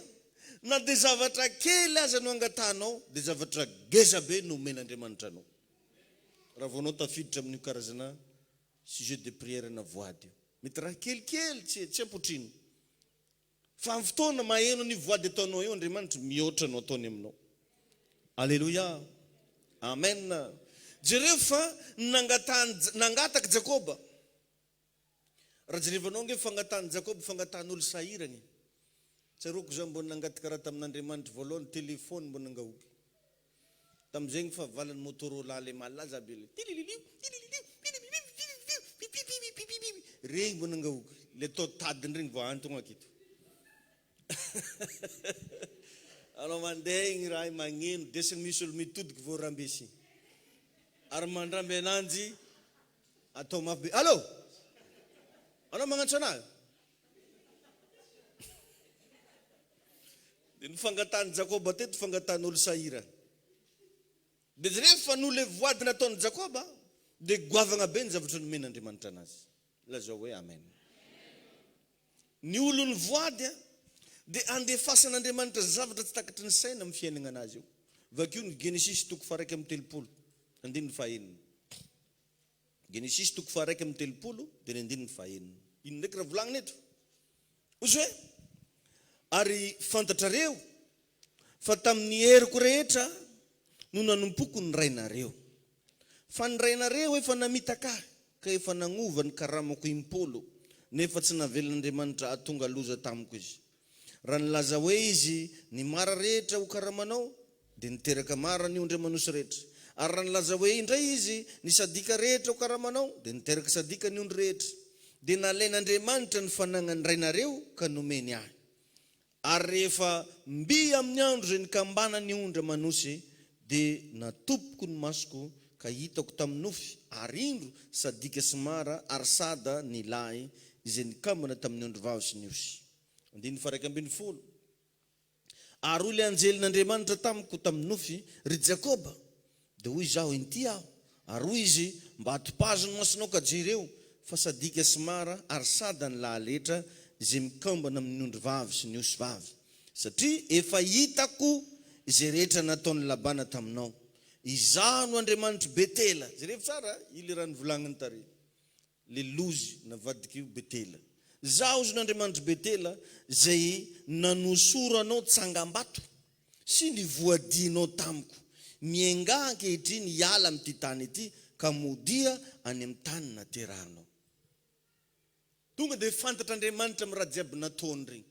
na dia zavatra kely aza no angatanao, dia zavatra geza be no omen'Andriamanitra anao. Raha vao anao tafiditra amin'io karazana sujet de prière na voady io. Mety raha kelikely tsy ampotrino. Fa amin'ny fotoana maheno ny voady ataonao io, Andriamanitra mihoatra no ataony aminao. Alleluia. Amen. Jereo fa nangataka Jakoba. Raha jerevanao nge fangatahany Jakoba fangatan'olo sahiragny. Tsaroko zao mbona nangataka raha tamin'Andriamanitra voalohany telefôny mbona nangahoky. Tamin'izay fa valany Motorola le malaza be le regny mbona nangahoky. Le tao tadiny regny vao antogna akito. Anao mandeha igny raha io magneno, desiny misy olo mitodiky vao rambesy. Ary mandramby ananjy atao mafy be. Allô? Anao magnantso anahy? Dia nifangatany Jakoba teto fangatan'olo sahira. Dia rehefa nole voady nataony Jakoba, dia goavagna be ny zavatra nomen'Andriamanitra anazy. Lazao hoe amen. Ny olony voady dia andefasan'Andriamanitra zavatra tsy takatry ny saina amin'ny fiainana anazy io. Vakio ny Genesis 1:30. Andininy fahaenina. Genesis 1:30 dia ny andininy fahaenina. Ino ndraiky raha volagnina eto? Ozy hoe, ary fantatrareo fa tamin'ny heriko rehetra no nanompoko ny rainareo. Fa ny rainareo efa namitaka ka efa nagnova ny karamako impolo, nefa tsy navelon'Andriamanitra ahatonga loza tamiko izy. Raha nilaza hoe izy ny mara rehetra ho karamanao, dia niteraka mara ny ondry manosy rehetra. Ary raha nilaza hoe indray izy ny sadika rehetra ho karamanao, dia niteraka sadika ny ondry rehetra. Dia nalain'Andriamanitra ny fanagnany rainareo ka nomeny ahy. Ary rehefa mby amin'ny andro zay nikambana ny ondra manosy, dia natopoko ny masoko ka hitako tamin'ny nofy, ary indro sadika sy mara ary sada ny lahy izay nikambana tamin'ny ondro vavy sy ny osy. 1:12. Ary hoy le anjelin'Andriamanitra tamiko tamin'ny nofy, ry Jakoba, dia hoy zaho inty aho, ary hoy izy mba atopazony masonao ka jereo fa sadika sy mara ary sada ny lahy letra izay mikambana amin'ny ondry vavy sy ny osy vavy. Satria efa hitako izay rehetra nataony Labana taminao. Izaho no Andriamanitra Betela. Jereo tsara ile raha nivolagniny tary. Le lozy navadik'io Betela. Zaho ozy no Andriamanitra Betela izay nanosoro anao tsangambato sy ny voadinao tamiko. Mienga ankehitriny hiala amin'ity tany ity ka modia any amin'ny tany naterahanao. Tonga dia fantatr'Andriamanitra amin'ny raha jiaby nataony regny.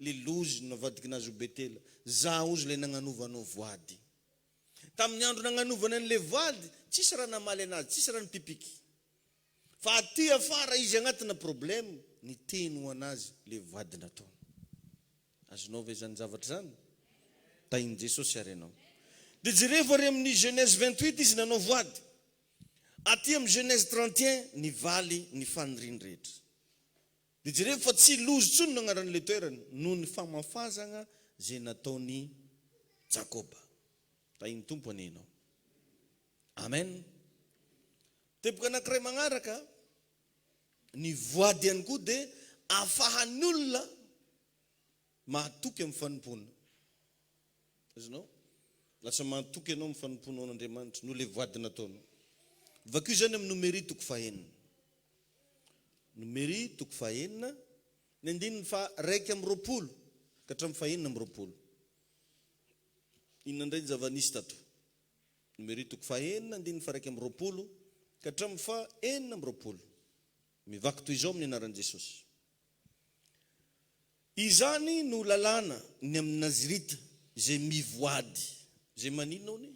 Le lozy navadika anazy ho Betela. Zaho ozy le nagnanovanao voady. Tamin'ny andro nagnanovanao an'le voady, tsisy raha namaly anazy, tsisy raha nipipiky. Fa aty afara izy agnatina problème, ny teny ho anazy le voady nataony. Azonao ve zany zavatra zany? Tahin'i Jesosy arenao. Dia jereo ary amin'ny Genèse 28 izy nanao voady. Aty amin'ny Genèse 31 ny valy ny faniriany rehetra. Dia jereo fa tsy lozy tsony no agnaran'le toerany noho ny famafazana zay nataony Jakoba. Tahin'ny tompo anenao. Amen. Teboka anankiray magnaraka, ny voady ihany koa dia ahafahan'ny olona mahatoky amin'ny fanompoana. Azonao? Lasa mahatoky ianao amin'ny fanompoana an'Andriamanitra noho le voady nataony. Vakio zany amin'ny Numéri 9. Numéri 9, ny andininy fa 1:20 ka hatramin'ny 4:20. Inona indray ny zava-nisy tato? Numéri 9, andininy fa 1:20 ka hatramin'ny 4:20. Mivaky toy izao amin'ny anaran'i Jesosy. Izany no lalàna ny amin'ny Nazirita zay mivoady. Zay maninona ny?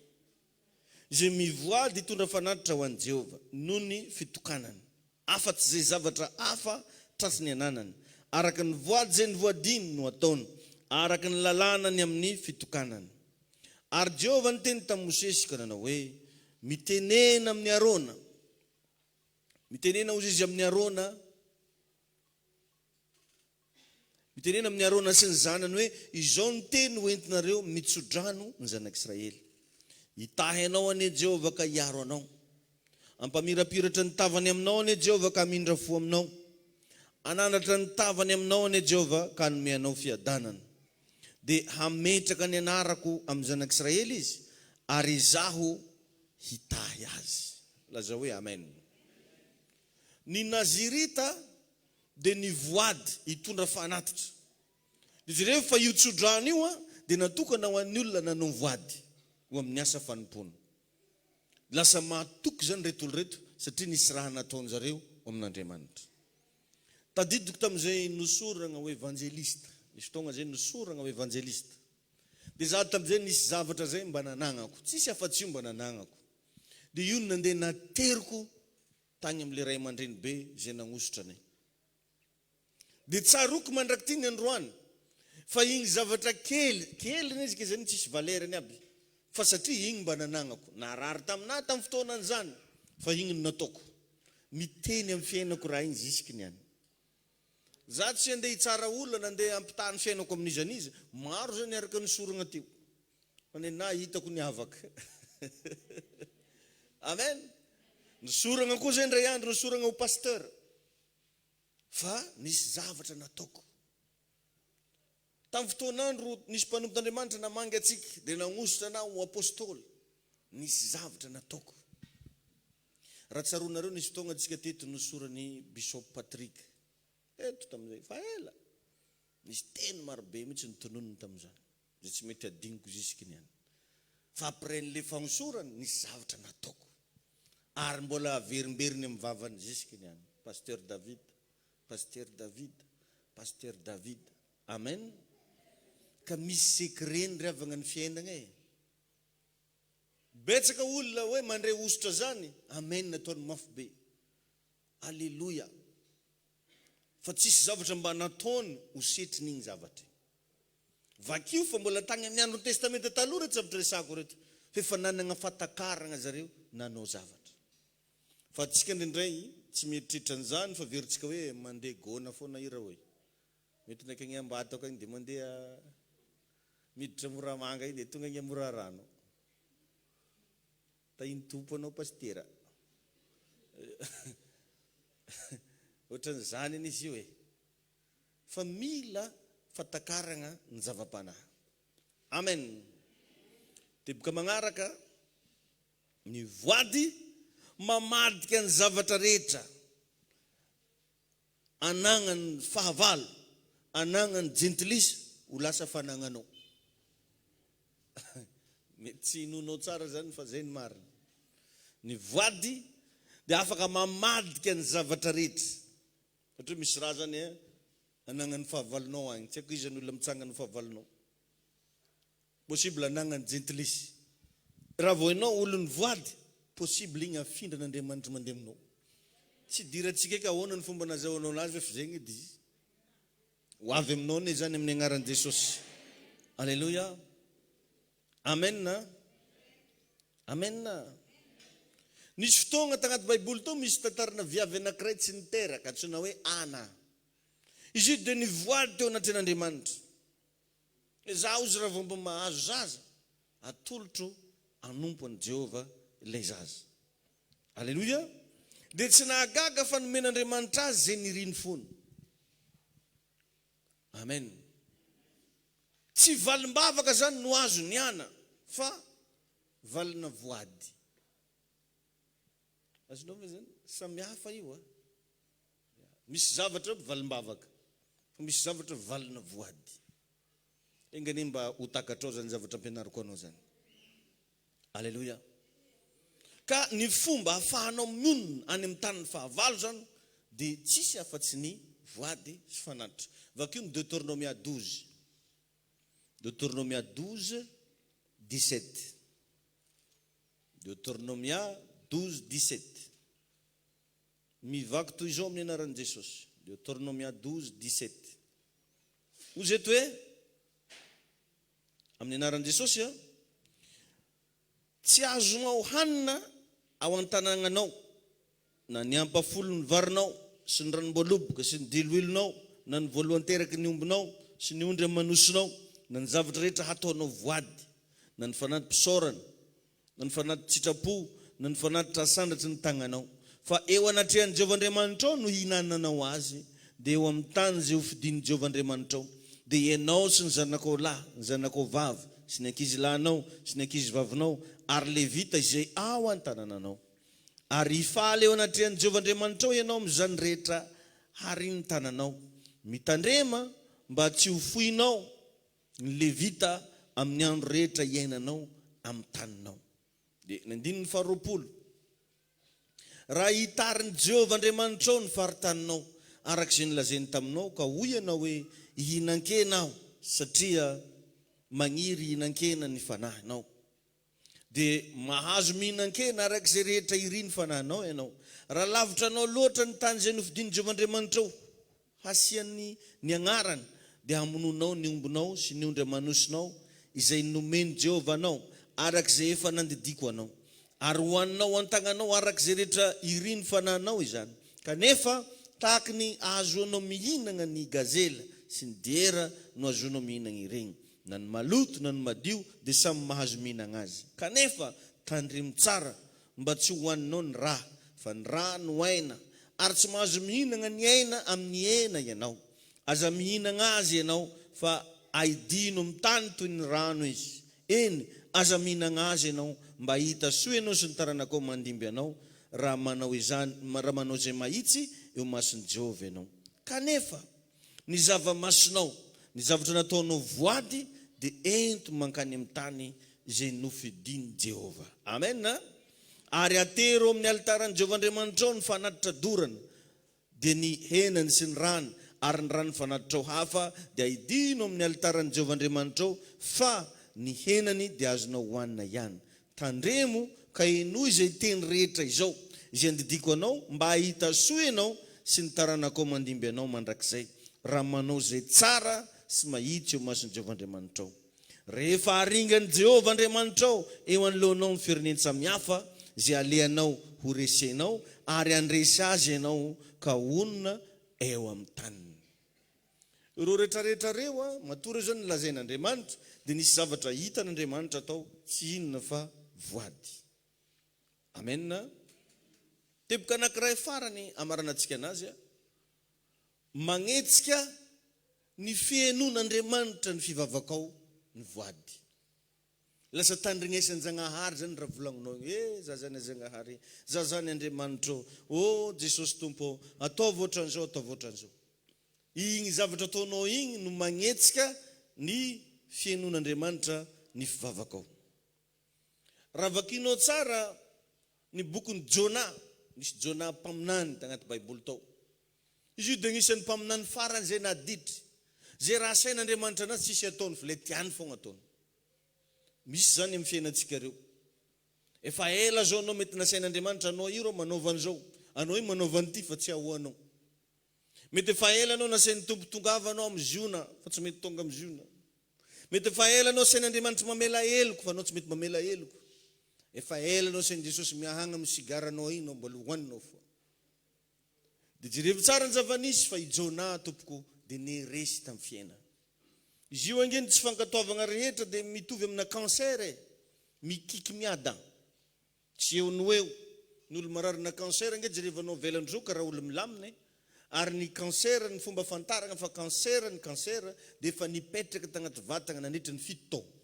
Zay mivoady hitondra fanatitra ho an'i Jehova noho ny fitokanany. Afa-tsy zay zavatra hafa trasy ny ananany. Araka ny voady zay ny voadiny no ataony. Araka ny lalàna ny amin'ny fitokanany. Ary Jehova niteny tamin'i Mosesy ka nanao hoe mitenena amin'ny Arona. Mitenena hozy izy amin'ny Arona. Mitenena amin'ny Arona sy ny zanany hoe izao ny teny hoentinareo mitsodrano ny zanak'Israely. Hitahy anao ane Jehova ka hiaro anao. Ampamirapiratra ny tavany aminao ane Jehova ka hamindra fo aminao. Anandratra ny tavany aminao ane Jehova ka hanome anao fiadanana. Dia hametraka ny anarako amin'ny zanak'Israely izy ary izaho hitahy azy. Laza hoe amen. Ny Nazirita dia ny voady hitondra fanatitra. Izy rehefa io tsodrano io dia natokana ho an'ny olona nanao voady ho amin'ny asa fanompona. Lasa mahatoky zany reto olo reto satria nisy raha nataony zareo amin'Andriamanitra. Tadidiko tamin'izay nosorana ho evangelista. Nisy fotoana zay nosorana ho evangelista. Dia za tamin'izay nisy zavatra zay mba nananako. Tsisy afa-tsy io mba nananako. Dia io nandeha nateriko tany amin'ilay ray aman-dreny be zay nagnositra anay. Dia tsaroko mandrakity ny androany. Fa igny zavatra kely izy ke zany tsisy valerany aby. Fa satria igny mba nananako. Narary taminahy tamin'ny fotoanany zany. Fa igny no nataoko. Miteny amin'ny fiainako raha igny zisky niany. Za tsy andeha hitsara olona nandeha ampitany fiainako amin'izany izy. Maro zany araka ny sorana teo. Fa na hitako ny avaka. Amen. Nisorana koa zay ndray andro nisorana ho pasteur. Fa nisy zavatra nataoko. Tamin'ny fotoanandro nisy mpanompon'Andriamanitra namangy atsika dia nagnositra na ho apôstôly. Nisy zavatra nataoko. Raha tsaronareo nisy fotoana antsika teto nosorany Bishop Patrick. Eto tamin'izay fa ela. Nisy teny marobe mihitsy nitononony tamin'izany. Zay tsy mety adiniko zisky niany. Fa après n'le fagnosorany nisy zavatra nataoko. Ary mbola averimberiny amin'ny vavany zisky niany. Pasteur David. Pasteur David. Pasteur David. Amen. Ka misy sekreny ravagna ny fiainana e. Betsaka olona hoe mandray ositra zany. Amen nataony mafy be. Alléluia. Fa tsisy zavatra mba nataony ho setrin'igny zavatra. Vakio fa mbola tagny amin'ny andro ny testamenta taloha reto zavatra resako reto. Fefa nanana fatakarana zareo nanao zavatra. Fa tsika ndray tsy mieritreritra an'izany fa veritsika hoe mandeha gona foana ira hoe. Mety ndraiky agny ambatako agny dia mandeha miditra moramanga igny dia tonga agny mora rano. Tahiny tompo anao pastera. Ohatran'izany izy io e. Fa mila fatakarana ny zava-panahy. Amen. Teboka magnaraka ny voady mamadika ny zavatra rehetra. Anagnany fahavalo, anagnany gentilisa ho lasa fanagnanao. Mety tsy hinonao tsara zany fa zay ny marina. Ny voady dia afaka mamadika ny zavatra rehetra. Ohatra misy raha zany anagnany fahavalonao agny. Tsy haiko izy ny olona mitsangana fahavalonao. Possible anagnany gentilisa. Raha vao ianao olony voady, possible igny afindran'Andriamanitra mandeha aminao. Tsy dirantsika ka ahoana ny fomba nazahoanao anazy fa zegny edy izy. Ho avy aminao ne zany amin'ny agnaran'i Jesosy. Alléluia. Amen. Amen. Nisy fotoana tagnaty Baiboly tao misy tantarana viavy anankiray tsy niteraka antsoina hoe Ana. Izy io dia nivoady teo anatren'Andriamanitra. Izaho izy raha vao mba mahazo zaza, atolotro anompo an'i Jehova ilay zaza. Alléluia. Dia tsy nahagaga fa nomen'Andriamanitra azy zay niriny foana. Amen. Tsy valim-bavaka zany no azo ny ana, fa valina voady. Azonao ve zany? Samy hafa io. Misy zavatra valim-bavaka, fa misy zavatra valina voady. Engany mba ho takatrao zany zavatra ampianariko anao zany. Alléluia. Ka ny fomba ahafahanao mionona any amin'ny taniny fahavalo zany dia tsisy afa-tsy ny voady sy fanatitra. Vakio ny Deutéronomia 12. Deutéronomia 12, 17. Deutéronomia 12, 17. Mivaky toy izao amin'ny anaran'i Jesosy. Deutéronomia 12, 17. Hoy eto hoe, amin'ny anaran'i Jesosy, tsy azonao hanina ao an-tanàgnanao, na ny ampafolon'ny varinao, sy ny ranom-boaloboka, sy ny diloilonao, na ny voalohany teraky ny ombinao, sy ny ondry amanosinao, na ny zavatra rehetra hataonao voady, na ny fanaty-pisaorana, na ny fanaty-tsitrapo, na ny fanaty-trasandratry ny tagnanao. Fa eo anatrehan'i Jehovah-Andriamanitra ao no hihinananao azy, dia eo amin'ny tany izay ho fidin'i Jehovah-Andriamanitra ao. Dia ianao sy ny zanakao lahy, ny zanakao vavy, sy ny ankizy lahinao, sy ny ankizy vavinao, ary levita izay ao an-tanànanao. Ary hifaly eo anatrehan'i Jehovah-Andriamanitra ao ianao amin'izany rehetra hariny tananao. Mitandrema mba tsy ho fohinao ny levita amin'ny andro rehetra iainanao amin'ny taninao. Dia ny andininy faharoapolo. Raha hitarin'i Jehovah-Andriamanitra ao ny faritaninao, arak'izay nolazainy taminao, ka hoy ianao hoe hihinan-kena aho, satria magniry hihinan-kena ny fanahinao. Dia mahazo mihinan-kena arak'izay rehetra iriny fanahinao ianao. Raha lavitra anao loatra ny tany izay nofidin'i Jehovah-Andriamanitra ao, hasiany ny agnarany, dia hamononao ny ombinao sy ny ondry amanosinao izay nomeny Jehovah anao, arak'izay efa nandidiko anao. Ary hoaninao an-tagnanao arak'izay rehetra iriny fanahinao izany. Kanefa tahaka ny ahazoanao mihinana ny gazela sy ny diera no ahazoanao mihinana ireny. Na ny maloto na ny madio dia samy mahazo mihinana azy. Kanefa tandremo tsara mba tsy hoaninao ny raha, fa ny raha no aina, ary tsy mahazo mihinana ny aina amin'ny hena ianao. Aza mihinana azy ianao, fa aidino amin'ny tany toy ny rano izy. Eny, aza mihinana azy ianao mba hita soa ianao sy ny taranakao mandimby anao, raha manao izay mahitsy eo mason'i Jehovah ianao. Kanefa ny zava-masonao, ny zavatra nataonao voady, dia ento mankany amin'ny tany izay nofidin'i Jehovah. Amen. Ary atero amin'ny altaran'i Jehovah-Andriamanitra ao ny fanatitra dorana, dia ny henany sy ny rany, ary ny rano fanatitra ao hafa, dia aidino amin'ny altaran'i Jehovah-Andriamanitra ao, fa ny henany dia azonao hoanina ihany. Tandremo ka eno izay teny rehetra izao, izay andidiko anao, mba hahita soa ianao sy ny taranakao mandimby anao mandrakizay, raha manao izay tsara sy mahitsy eo mason'i Jehovah-Andriamanitra ao. Rehefa haringan'i Jehovah-Andriamanitra ao eo anoloanao ny fireneny samihafa, izay aleanao ho resenao, ary andresy azy ianao ka onona eo amin'ny taniny. Ireo rehetrarehetra reo matory zao nolazain'Andriamanitra, dia nisy zavatra hita n'Andriamanitra atao, tsy inona fa voady. Amen. Teboka anankiray farany amaranantsika anazy, magnetsika ny fihainon'Andriamanitra ny fivavakao ny voady. Lasa tandrignesan'Janahary zany raha volagninao, zazany Janahary, zazany Andriamanitra, Jesosy Tompo, ataovy ohatran'izao, ataovy ohatran'izao. Igny zavatra ataonao igny no magnetsika ny fihainon'Andriamanitra ny fivavakao. Raha vakinao tsara ny bokin'ny Jona, misy Jona mpaminany tagnaty Baiboly tao. Izy io dia anisan'ny mpaminany farany izay naditry. Zay raha sain'Andriamanitra anazy tsisy ataony, fa le tiany fogna ataony. Misy zany amin'ny fiainantsika reo. Efa ela zao anao mety nasain'Andriamanitra anao io rao manaova an'izao, anao io manaova an'ity fa tsy ahoanao. Mety efa ela anao nasain'ny tompo tongava anao amin'ny ziona, fa tsy mety tonga amin'ny ziona. Mety efa ela anao sain'Andriamanitra mamela eloko, fa anao tsy mety mamela eloko. Efa ela anao sain'i Jesosy miahagna amin'ny sigaranao ino, mbola hoaninao foa. Dia jerevy tsara ny zava-nisy fa i Jona tompoko dia neresy tamin'ny fiaina. Izy io angeny tsy fankatoavana rehetra dia mitovy amina cancer, mikiky miada. Tsy eo no eo. Ny olo mararina cancer angeny jerevy anao velandroka raha olo milamina, ary ny cancer ny fomba fantarana fa cancer dia efa nipetraka tagnaty vatagna nandritra ny 7 taona.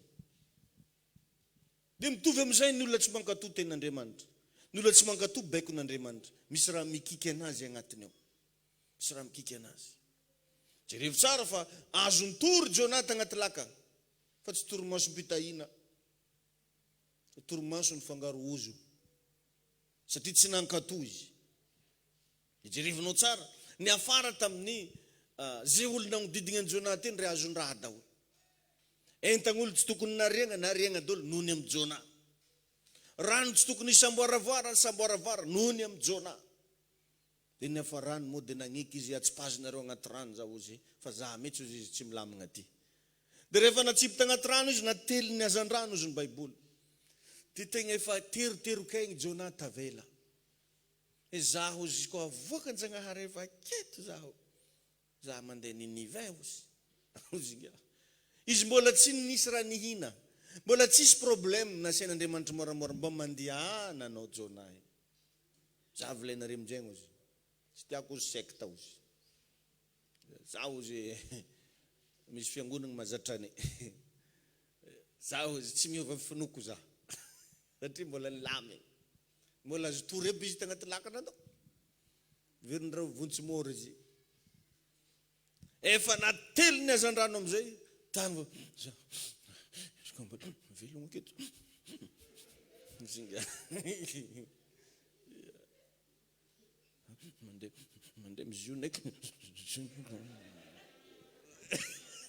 Dia mitovy amin'izay ny olona tsy mankatoa ten'Andriamanitra. Ny olona tsy mankatoa baikon'Andriamanitra. Misy raha mikiky anazy agnatiny ao. Misy raha mikiky anazy. Jerevy tsara fa azony tory Jona tagnaty laka, fa tsy torimaso mpitahina. Torimaso ny fangaro ozo. Satria tsy nankatoa izy. Jerevinao tsara. Ny afara tamin'ny zay olona nodidina ny Jona teny ry azony raha daholo. Entagn'olo tsy tokony nariagna daholo noho ny amin'ny Jona. Rano tsy tokony samboaravara noho ny amin'ny Jona. Dia ny afarany moa dia nagniky izy atsipazonareo agnaty rano za ozy fa za mihitsy ozy izy tsy milamina aty. Dia rehefa natsipita agnaty rano izy nately ny azan-drano ozy ny Baiboly. Dia tegna efa teroterok'aigny Jona tavela. Zaho ozy koa avoaka ny Janahary efa keto zaho. Za mandeha Ninive ozy. Izy mbola tsy nisy raha nihina. Mbola tsisy problème nasian'Andriamanitra moramora mba mandihana anao Jona. Za volenare amin'izay ozy. Tsy tiako ozy sekta ozy. Za ozy misy fiangonana mazatrany. Za ozy tsy miova finoko za. Satria mbola lamy. Mbola azo toreby izy tagnaty lakana tao. Verindreo vontsymora izy. Efa nately ny azan-drano amin'izay. Tany velogno aketo. Mandeha miziona eky.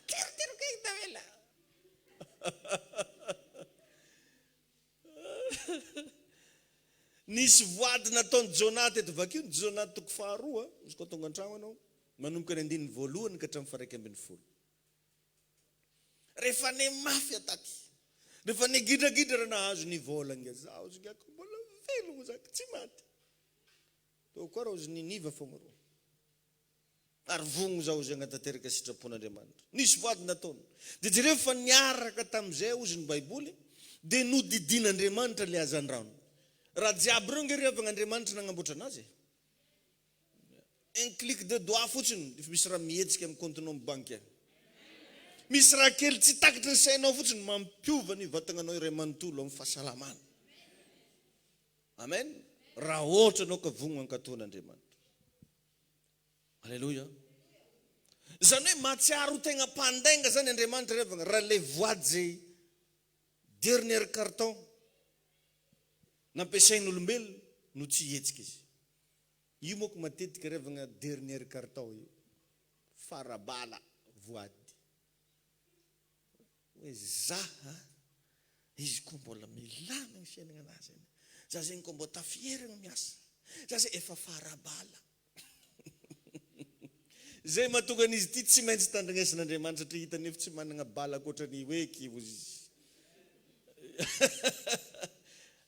Teroterok'aigny tavela. Nisy voady nataony Jona teto vakio ny Jona toko faharoa izy koa tonga an-tragno anao manomboka ny 9 ka hatramin'ny 110. Rehefa ne mafy ataky. Rehefa ne gidragidra raha nahazo ny volanga za ozy ngako mbola velogno zaka tsy maty. Tao koa raha ozy Ninive fogna rô. Ary vogno za ozy agnatanteraka sitrapon'Andriamanitra. Nisy voady nataony. Dia jereo fa niaraka tamin'izay ozy ny Baiboly dia nodidin'Andriamanitra le azan-drano. Raha jiaby reo ngeriavagna Andriamanitra nagnamboatra anazy. Un clic de doigt fotsiny misy raha mihetsika amin'ny compte-nao amin'ny banky. Misy raha kely tsy takitra ny sainao fotsiny mampiova ny vatagnanao iray manontolo amin'ny fahasalamana. Amen. Raha ohatra anao ka vonona ankatoan'Andriamanitra. Alléluia. Zany hoe mahatsiaro tegna mpandainga zany Andriamanitra revagna raha le voady zay dernier carton nampiasain'olombelona no tsy hetsika izy. Io moako matetika revagna dernier carton io. Farabala voady. Hoe za izy koa mbola milamina ny fiainana anazy. Za zegny koa mbola tafierigna miasa. Za zay efa farabala. Zay mahatonga an'izy ity tsy maintsy tandrignesan'Andriamanitra satria hitany efa tsy manana bala akoatran'ny hoe kivo izy.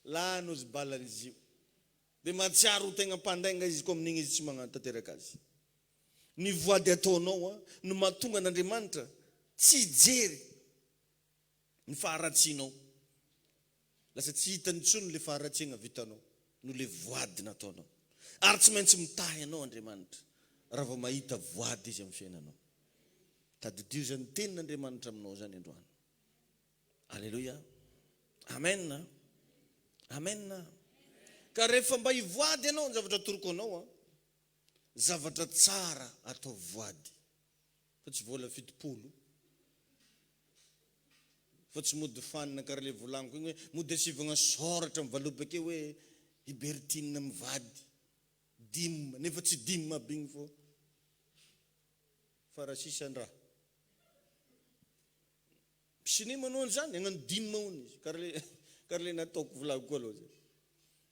Lano izy balan'izy io. Dia mahatsiaro tegna mpandainga izy koa amin'igny izy tsy magnatanteraka azy. Ny voady ataonao no mahatonga an'Andriamanitra tsy jery ny faharatsianao. Lasa tsy hitany intsony le faharatsiana vitanao no le voady nataonao. Ary tsy maintsy mitahy anao Andriamanitra raha vao mahita voady izy amin'ny fiainanao. Tadidio zany tenin'Andriamanitra aminao zany androany. Alléluia. Amen. Amen. Ka rehefa mba hivoady ianao ny zavatra toroko anao, zavatra tsara atao voady. Fa tsy vola 70. Fa tsy mody fanina karaha le volaniko igny hoe mody asivagna soratra mivalopaka eo hoe Ibertine mivady. Dima, nefa tsy dima aby igny fô. Fa raha sisan-draha. Pisiny manao an'izany, agnano dima hono izy. Karaha le nataoko volako koa aloha zay.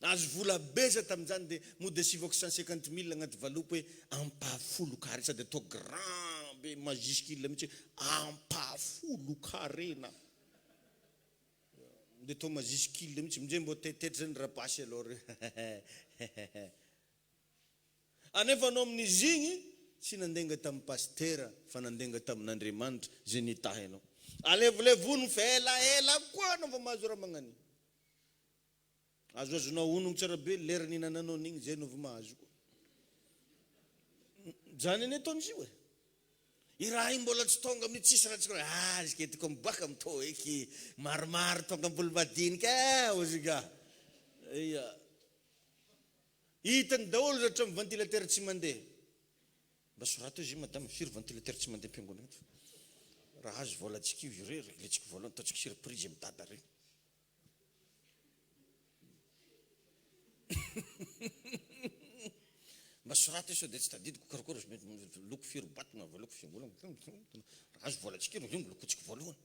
Azo vola beza tamin'izany dia mody asivako 150,000 agnaty valopy hoe ampahafolo carré sady atao grand be majuscule mihitsy ampahafolo carré na. Dia atao majuscule mihitsy minjay mbo tetetry zany rapasy aloha. Anefa anao amin'izy igny tsy nandenga tamin'ny pastera fa nandenga tamin'Andriamanitra zay nitahy anao. Alevolevono fa ela koa anao vao mahazo raha magnano. Azoazonao onogno tsara be lera ninananao n'igny zay anao vao mahazo koa. Zany ane ataon'izy io e. I raha igny mbola tsy tonga amin'ny tsisy raha tsy koa. Izy ketiko miboaka mitao eky maromaro tonga mbola madinika ozy ka. Iya. Hitany daholo zatra amin'ny ventilateur tsy mandeha. Mba sorato izy madame firy ventilateur tsy mandeha am-piangonana eto. Raha azo vola antsika io irery, iletsika voalohany ataontsika surprise amin'ny dada regny. masorata sao dia tsy tadidiko karakôry mety loko firobatina loko fiambolana azo volatsika lokotsika voalohany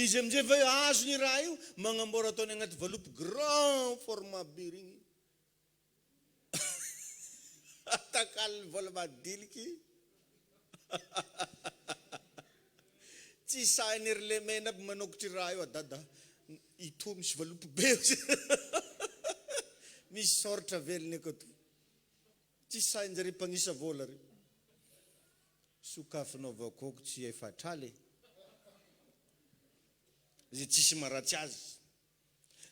izy amin'izay va azo ny raha io magnamboara ataony agnaty valopy grand format be regny atakaliny vola madiliky tsy sainy ery le mena aby manokotry raha io adada ito misy valopy be misy soratra veliny akato tsy sainjare mpagnisa vola re sokafinao vakoko tsy efatraly izy tsisy maratsy azy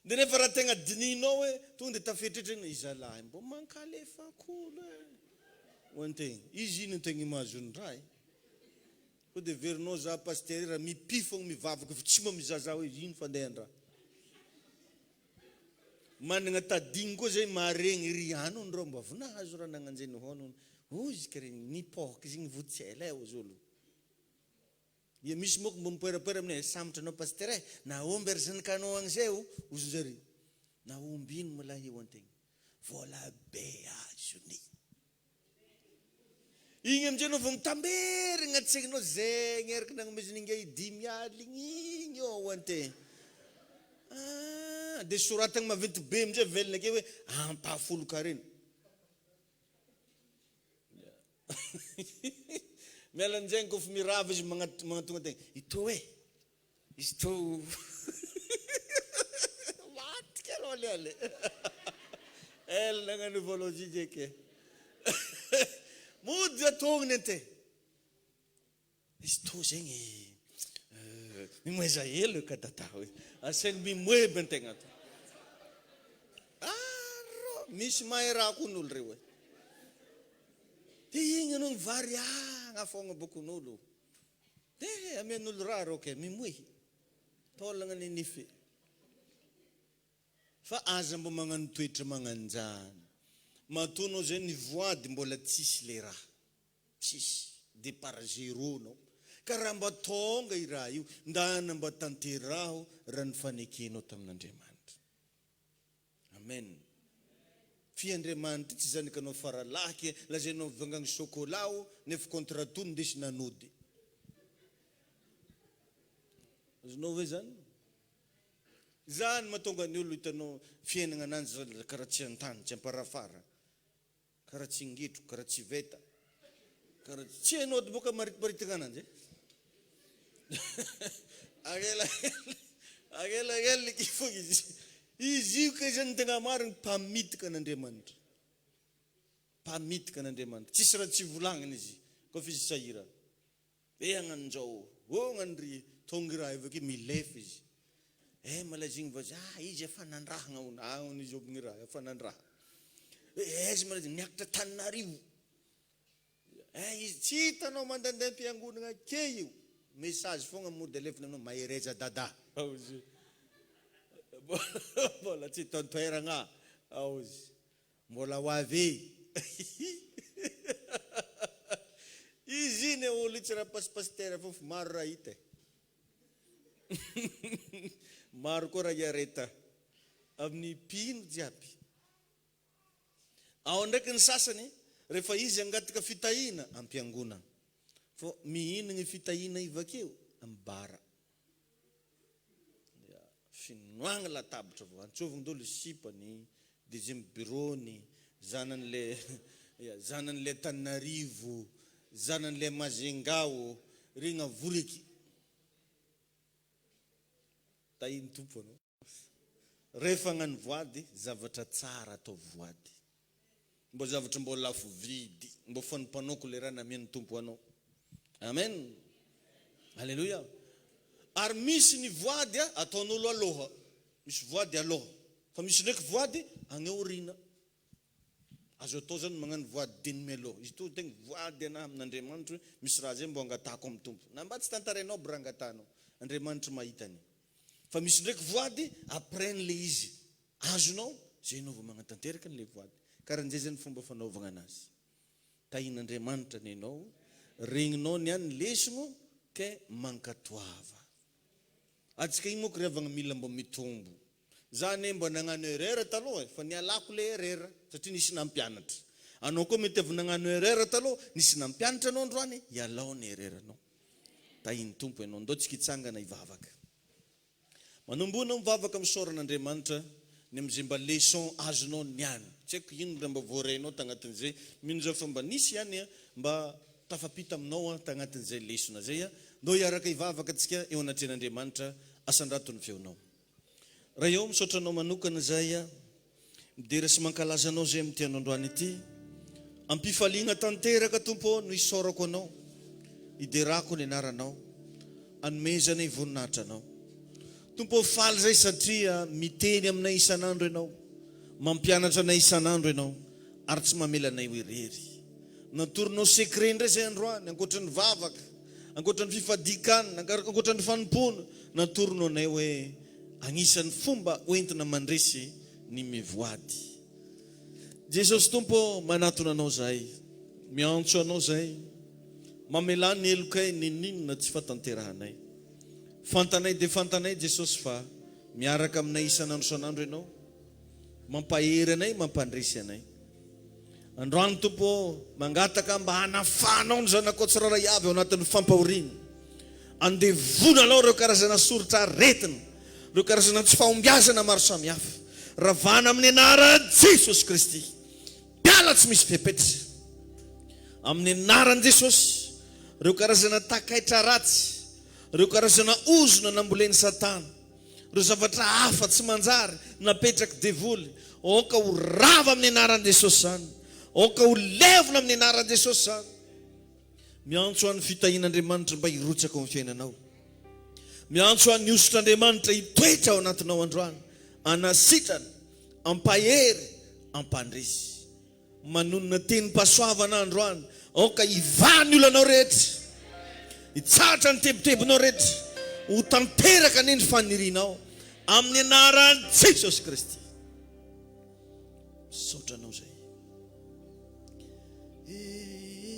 dia nefa raha tegna dininao hoe tonga dia tafetritrany izalahy mbo mankalefakolo hoantegna izy ino tegna mahazony raha ko dia verinao za paster raha mipifogno mivavaka fa tsy mba mizaza hoe ino fandehan-draha manana tadigny koa zay maharegny riano ndreo mba vonahazo raha nagnanjeny hono izy kare nipoka izy igny votsela ozy olo ia misy moko mbo mipoerapoera aminay sambotra anao paster na omby ary zanakanao an'izay ozy zare na omby ino malahy eo antegna vola be azony igny amin'izay anao vao mitamberina antsegnanao zegny eriky nagnomeziny inga 10 aligny igny eo antegna dia soratagna maventy be amin'izay velona ake hoe ampahafolo karena miala an'izay kofa mirava izy magnatonga tegna ito izy to matika aloha aliale ela nagnano uvologie jeky mody atognony ante izy to zegny mimoeza elo ka data hoe asaigny mimoeby antegna to ro misy mahay raha koa n'olo reo dia igny anao vary agna fogna bokon'olo dia amen'olo raha ro ke mimoehy tolagna ny nify fa aza mbo magnano toetra magnanjany matonao zay ny voady mbola tsisy le raha tsisy départ zéro nao ka raha mba tonga i raha io ndana mba tanteraho raha ny fanekenao tamin'Andriamanitra amen fiandriamanitra tsy zanikanao faralaky lazainao vangagny chocolat nefa contrat tony ndesy nanody azonao hoe zany zany mahatonga ny olo hitanao fiainana ananjy karaha tsy antany tsy amparafara karaha tsy ngitro karaha tsy veta karaha tsy hainao dy boka maritimaritana ananjy agelagelika fo izy io ka zany tegna mariny mpamitika an'Andriamanitra mpamitika an'Andriamanitra tsisy raha tsy volagnina izy kofa izy sahira agnanjao agnandry tonga raha avake milefa izy malazigny va izy efa nandrahana ona izy obigny raha efa nandraha izy malazigny niakatra Tananarivo izy tsy hitanao mandandeha mpiangonana ke io message fogna mody alefina aminao mahereza dada mbola tsy tontoeragna aozy mbola hoave izy iny olo tsy raha pasipastera fofa maro raha hita maro koa raha iareta amin'ny pino jiaby ao ndraiky ny sasany rehefa izy angataka fitahina ampiangonana fo mihinagny fitahina ivakeo amin'ny bara finoagna latabatra vo antsovigny-dolo sipany deuxième bureau-ny zanan'le Tananarivo zanan'le Mazengao regny avoriky tahiny tompo anao rehefa agnano voady zavatra tsara atao voady mbo zavatra mbo lafo vidy mbo fanimpanoko le raha namian'ny tompo anao amen alleluia ary misy ny voady ataon'olo aloha misy voady aloha fa misy ndraiky voady agny aorina azo atao zany magnano voady denimy aloha izy to tegna voady anahy amin'Andriamanitra hoe misy raha zay mbo angatahako amin'ny tompo na mba tsy tantarainao bra angatanao Andriamanitra mahitany fa misy ndraiky voady après n'le izy azonao zay anao vao magnatanteraka n'le voady karahan'izay zany fomba fanaovagna anazy tahin'Andriamanitra ny anao regninao ny any lesogno ke mankatoava atsika igny moko ry avagna mila mbo mitombo Zany mba nagnano erreur taloha fa nialako le erreur satria nisy nampianatra. Anao koa mety avy nagnano erreur taloha nisy nampianatra anao androany ialao ny erreur anao. Tahiny tompo ianao ndao tsika hitsangana hivavaka. Manombona mivavaka amin'ny soran'Andriamanitra ny am'izay mba leçon azonao niany. Tsy haiko ino raha mba voarehinao tagnatin'izay mino zao fa mba nisy ihany mba tafapita aminao tagnatin'izay leçon zay ndao hiaraka hivavaka antsika eo anatren'Andriamanitra asan-drato ny feonao. Raha eo misaotra anao manokana zay midera sy mankalaza anao zay amin'ny tianao androany ity. Ampifaliana tanteraka tompo no isaorako anao, hiderako ny anaranao, anomezana voninahitra anao. Tompo faly zay satria miteny aminay isan'andro ianao, mampianatra anay isan'andro ianao, ary tsy mamela anay irery. Natoronao secret ndray zay androany, ankoatra ny vavaka, ankoatra ny fifadikana, ankoatra ny fanompona, natoronao anay hoe agnisan'ny fomba oentina mandresy ny mivoady. Jesosy tompo manatona anao zay, miantso anao zay, mamela ny elokay ninina tsy fatanterahanay. Fantanay de fantanay Jesosy fa miaraka aminay isan'andro san'andro ianao, mampahery anay, mampandresy anay. Androany tompo mangataka mba hanafanao ny zanako tsiraray avy ao anatin'ny fampahoriana. Andevona alao reo karazana soritra aretina, reo karazana tsy fahombiazana maro samihafa. Ravana amin'ny anaran'i Jesosy Kristy. Piala tsy misy fepetra. Amin'ny anaran'i Jesosy, reo karazana takaitra ratsy, reo karazana ozona nambolen'i Satana, reo zavatra hafa tsy manjary napetraky devoly, oka ho rava amin'ny anaran'i Jesosy zany, oka ho levona amin'ny anaran'i Jesosy zany. Miantso an'ny fitahin'Andriamanitra mba hirotsaka amin'ny fiainanao. Miantso an'ny osotr'Andriamanitra hitoetra ao anatinao androany, anasitrana, ampahery, ampandresy. Manonona teny pasoavana androany, oka hivany olonao rehetra, hitsatra ny tebotebonao rehetra, ho tanteraka neny fanirinao amin'ny anaran'i Jesosy Kristy. Saotranao zay.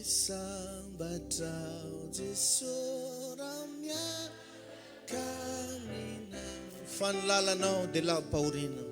Isambatrao Jesosy ramiaka aminao. Fanlalanao de la paurina.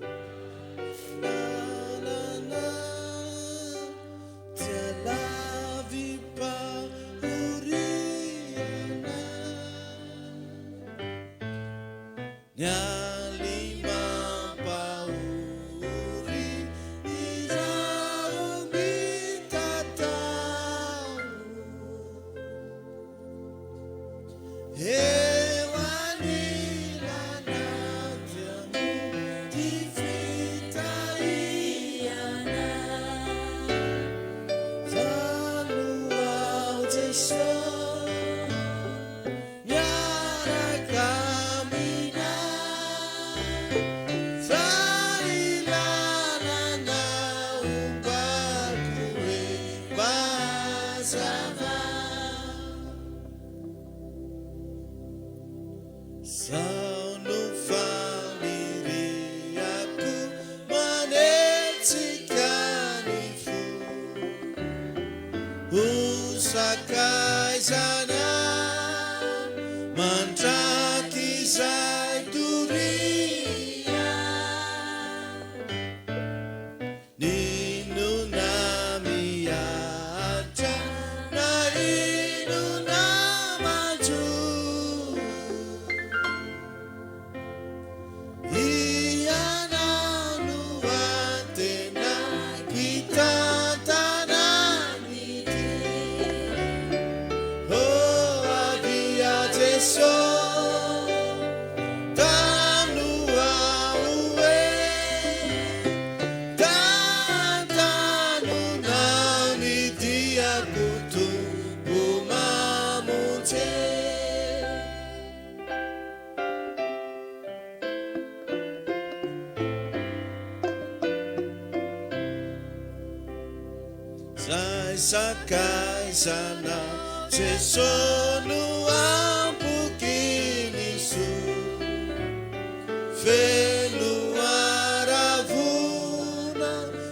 Sakai sana Jesosy no ampokiny so feno aravona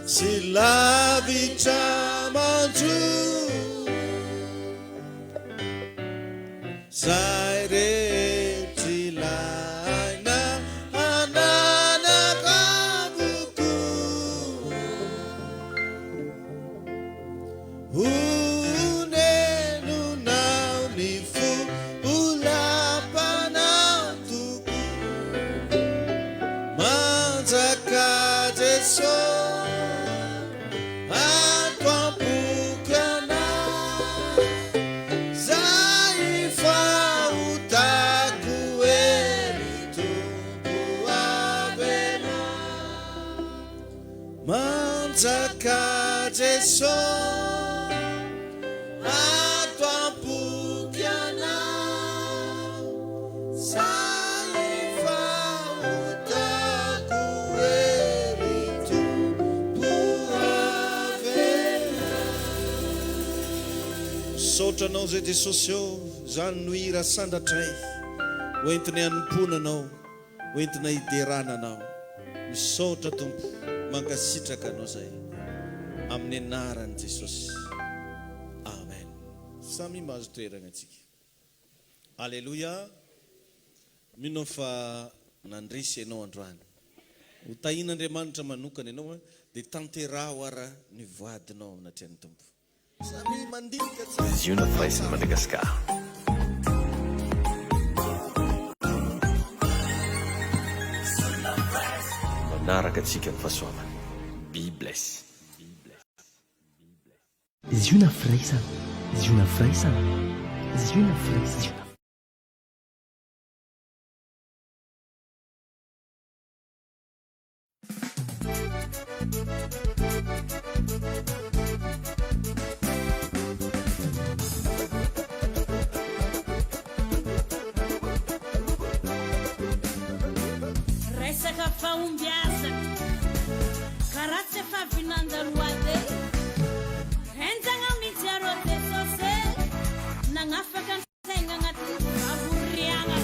sy lavitra mandro zay rehetra ilaina ananaka Uneno nao ny folapanao toko manjaka Jeso ato am-boky anao zay fahotako ery tombo avy anao manjaka Jeso ato am-boky anao zay fahotako ery tombo avy anao. Saotranao zay Jesosy eo zany no hira sandratray hoentina hanompoana anao hoentina hiderana anao misaotra tompo mankasitraka anao zay amin'ny anarany Jesosy. Amen. Samy mahazo toerana antsika. Alleluia. Mino fa nandrisy ianao androany. Ho tahin'Andriamanitra manokana ianao dia tanterao ara ny voadinao natrehan'ny tompo. Samy mandinika tsara. Vision of Christ in Madagascar. Manaraka antsika ny fahasoavana. Be blessed. Ziona firaisana, ziona firaisana, ziona firaisana. Resaka fahombiasa karatsy efa finanjaroade enjagna mitsaro Jesosy nagnafaka tegna agnaty avoriagna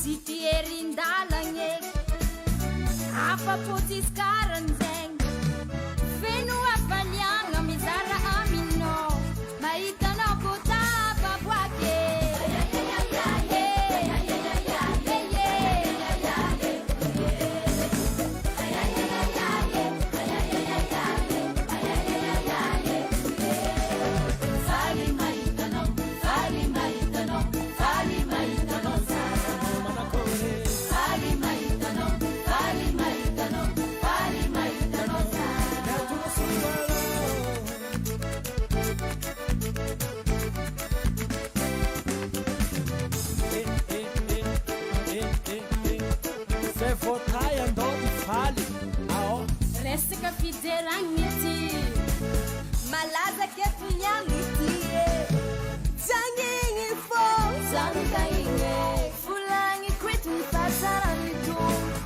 sy tierindalagny afapotsisy karan'zegny feno avaliagna mizara aminao mahitanao kotababoake resaka fideragny ty malaza ketonyagny ty jangigny fô zanokahigny volagny koetony fasarany tombo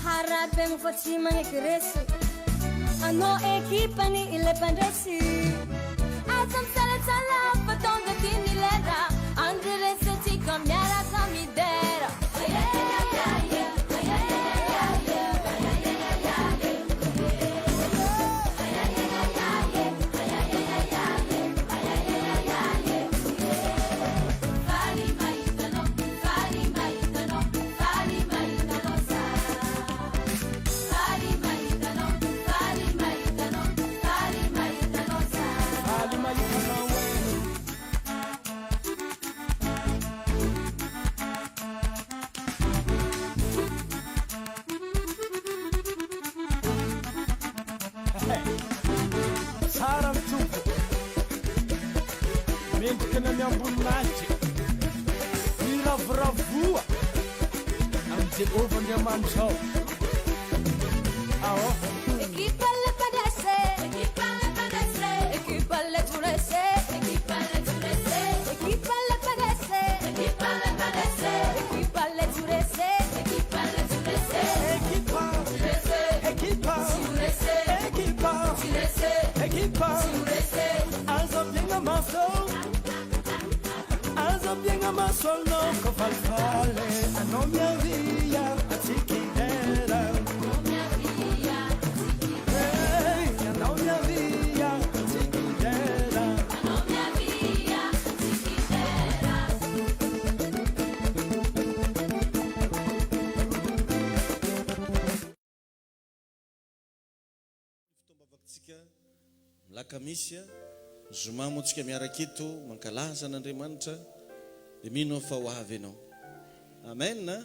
harabegny fa tsy magnekeresy anao ekipany ilay mpandresy atamitsalatsala fa tonga tiany lera andreresatsika miaraka midera tsara mitombo mendrika ny amboninahitra miravoravoa amin'ny Jehovah Andriamanitra ao. Ao equipa le padese equipa le padese equipa le turese equipa le turese equipa le padese equipa le padese equipa le turese equipa le turese equipa turese equipa turese equipa turese equipa turese as of the maso as piena masolno ko falfale anao miavia atsikidera anao miavia atsikidera Fitombavatsika milakamisy zoma moa tsika miaraka eto mankalaza an'Andriamanitra dia mino fa ho avy ianao. Amen.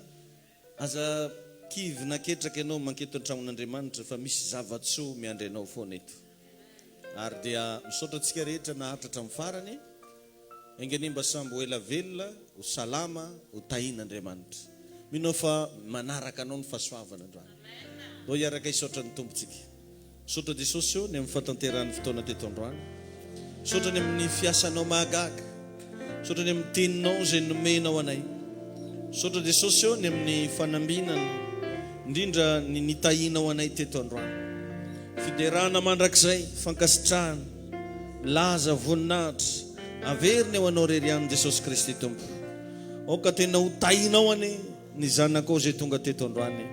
Aza kivy na ketraka ianao manketo an-tragnon'Andriamanitra fa misy zavatsoa miandry ianao foana eto. Ary dia misaotra antsika rehetra naharitra hatramin'ny farany. Engenimba sambo ela velona, ho salama, ho tahin'Andriamanitra. Mino fa manaraka anao ny fahasoavana androany. Dô hiaraka isaotra ny tompontsika. Misaotra Jesosy eo ny amin'ny fahatanterahany fotoana teto androany. Misaotra ny amin'ny fiasanao mahagaga. Misaotra ny amin'ny teninao izay nomenao anay. Misaotra Jesosy eo ny amin'ny fanambinana, indrindra ny nitahinao anay teto androany. Fiderana mandrakizay, fankasitrahana, laza voninahitra, averina eo anao rery ihany Jesosy Kristy Tompo. Oka tena ho tahinao ane ny zanakao izay tonga teto androany.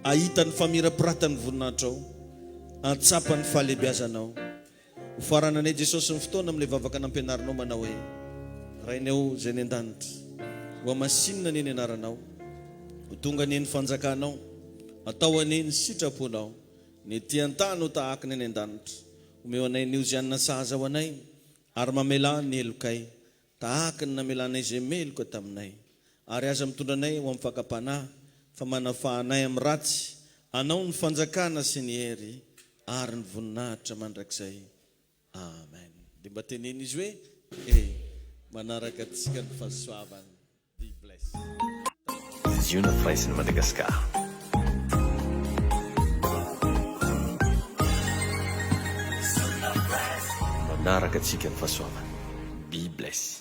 Ahita ny famirapiratany voninahitra ao, atsapa ny fahalebiazanao. Ho farana anay Jesosy ny fotoana amin'ilay vavaka nampianarinao manao hoe rainao izay ny an-danitra, ho amasinina ny anaranao, ho tonga ny fanjakanao, atao ane ny sitraponao, ny tian-tany ho tahaka ny an-danitra. Omeo anay ny ozianina sahaza ho anay, ary mamelany ny elokay, tahaka ny namelanay izay meloka taminay. Ary aza mitondra anay ho amin'ny fakapanahy, fa manafahanay amin'ny ratsy, anao ny fanjakana sy ny hery, ary ny voninahitra mandrakizay. Amen. Dia mba teneny izy hoe manaraka antsika ny fahasoavana. Be blessed. Ziona Fraisin'i Madagasikara. Manaraka antsika ny fahasoavana. Be blessed.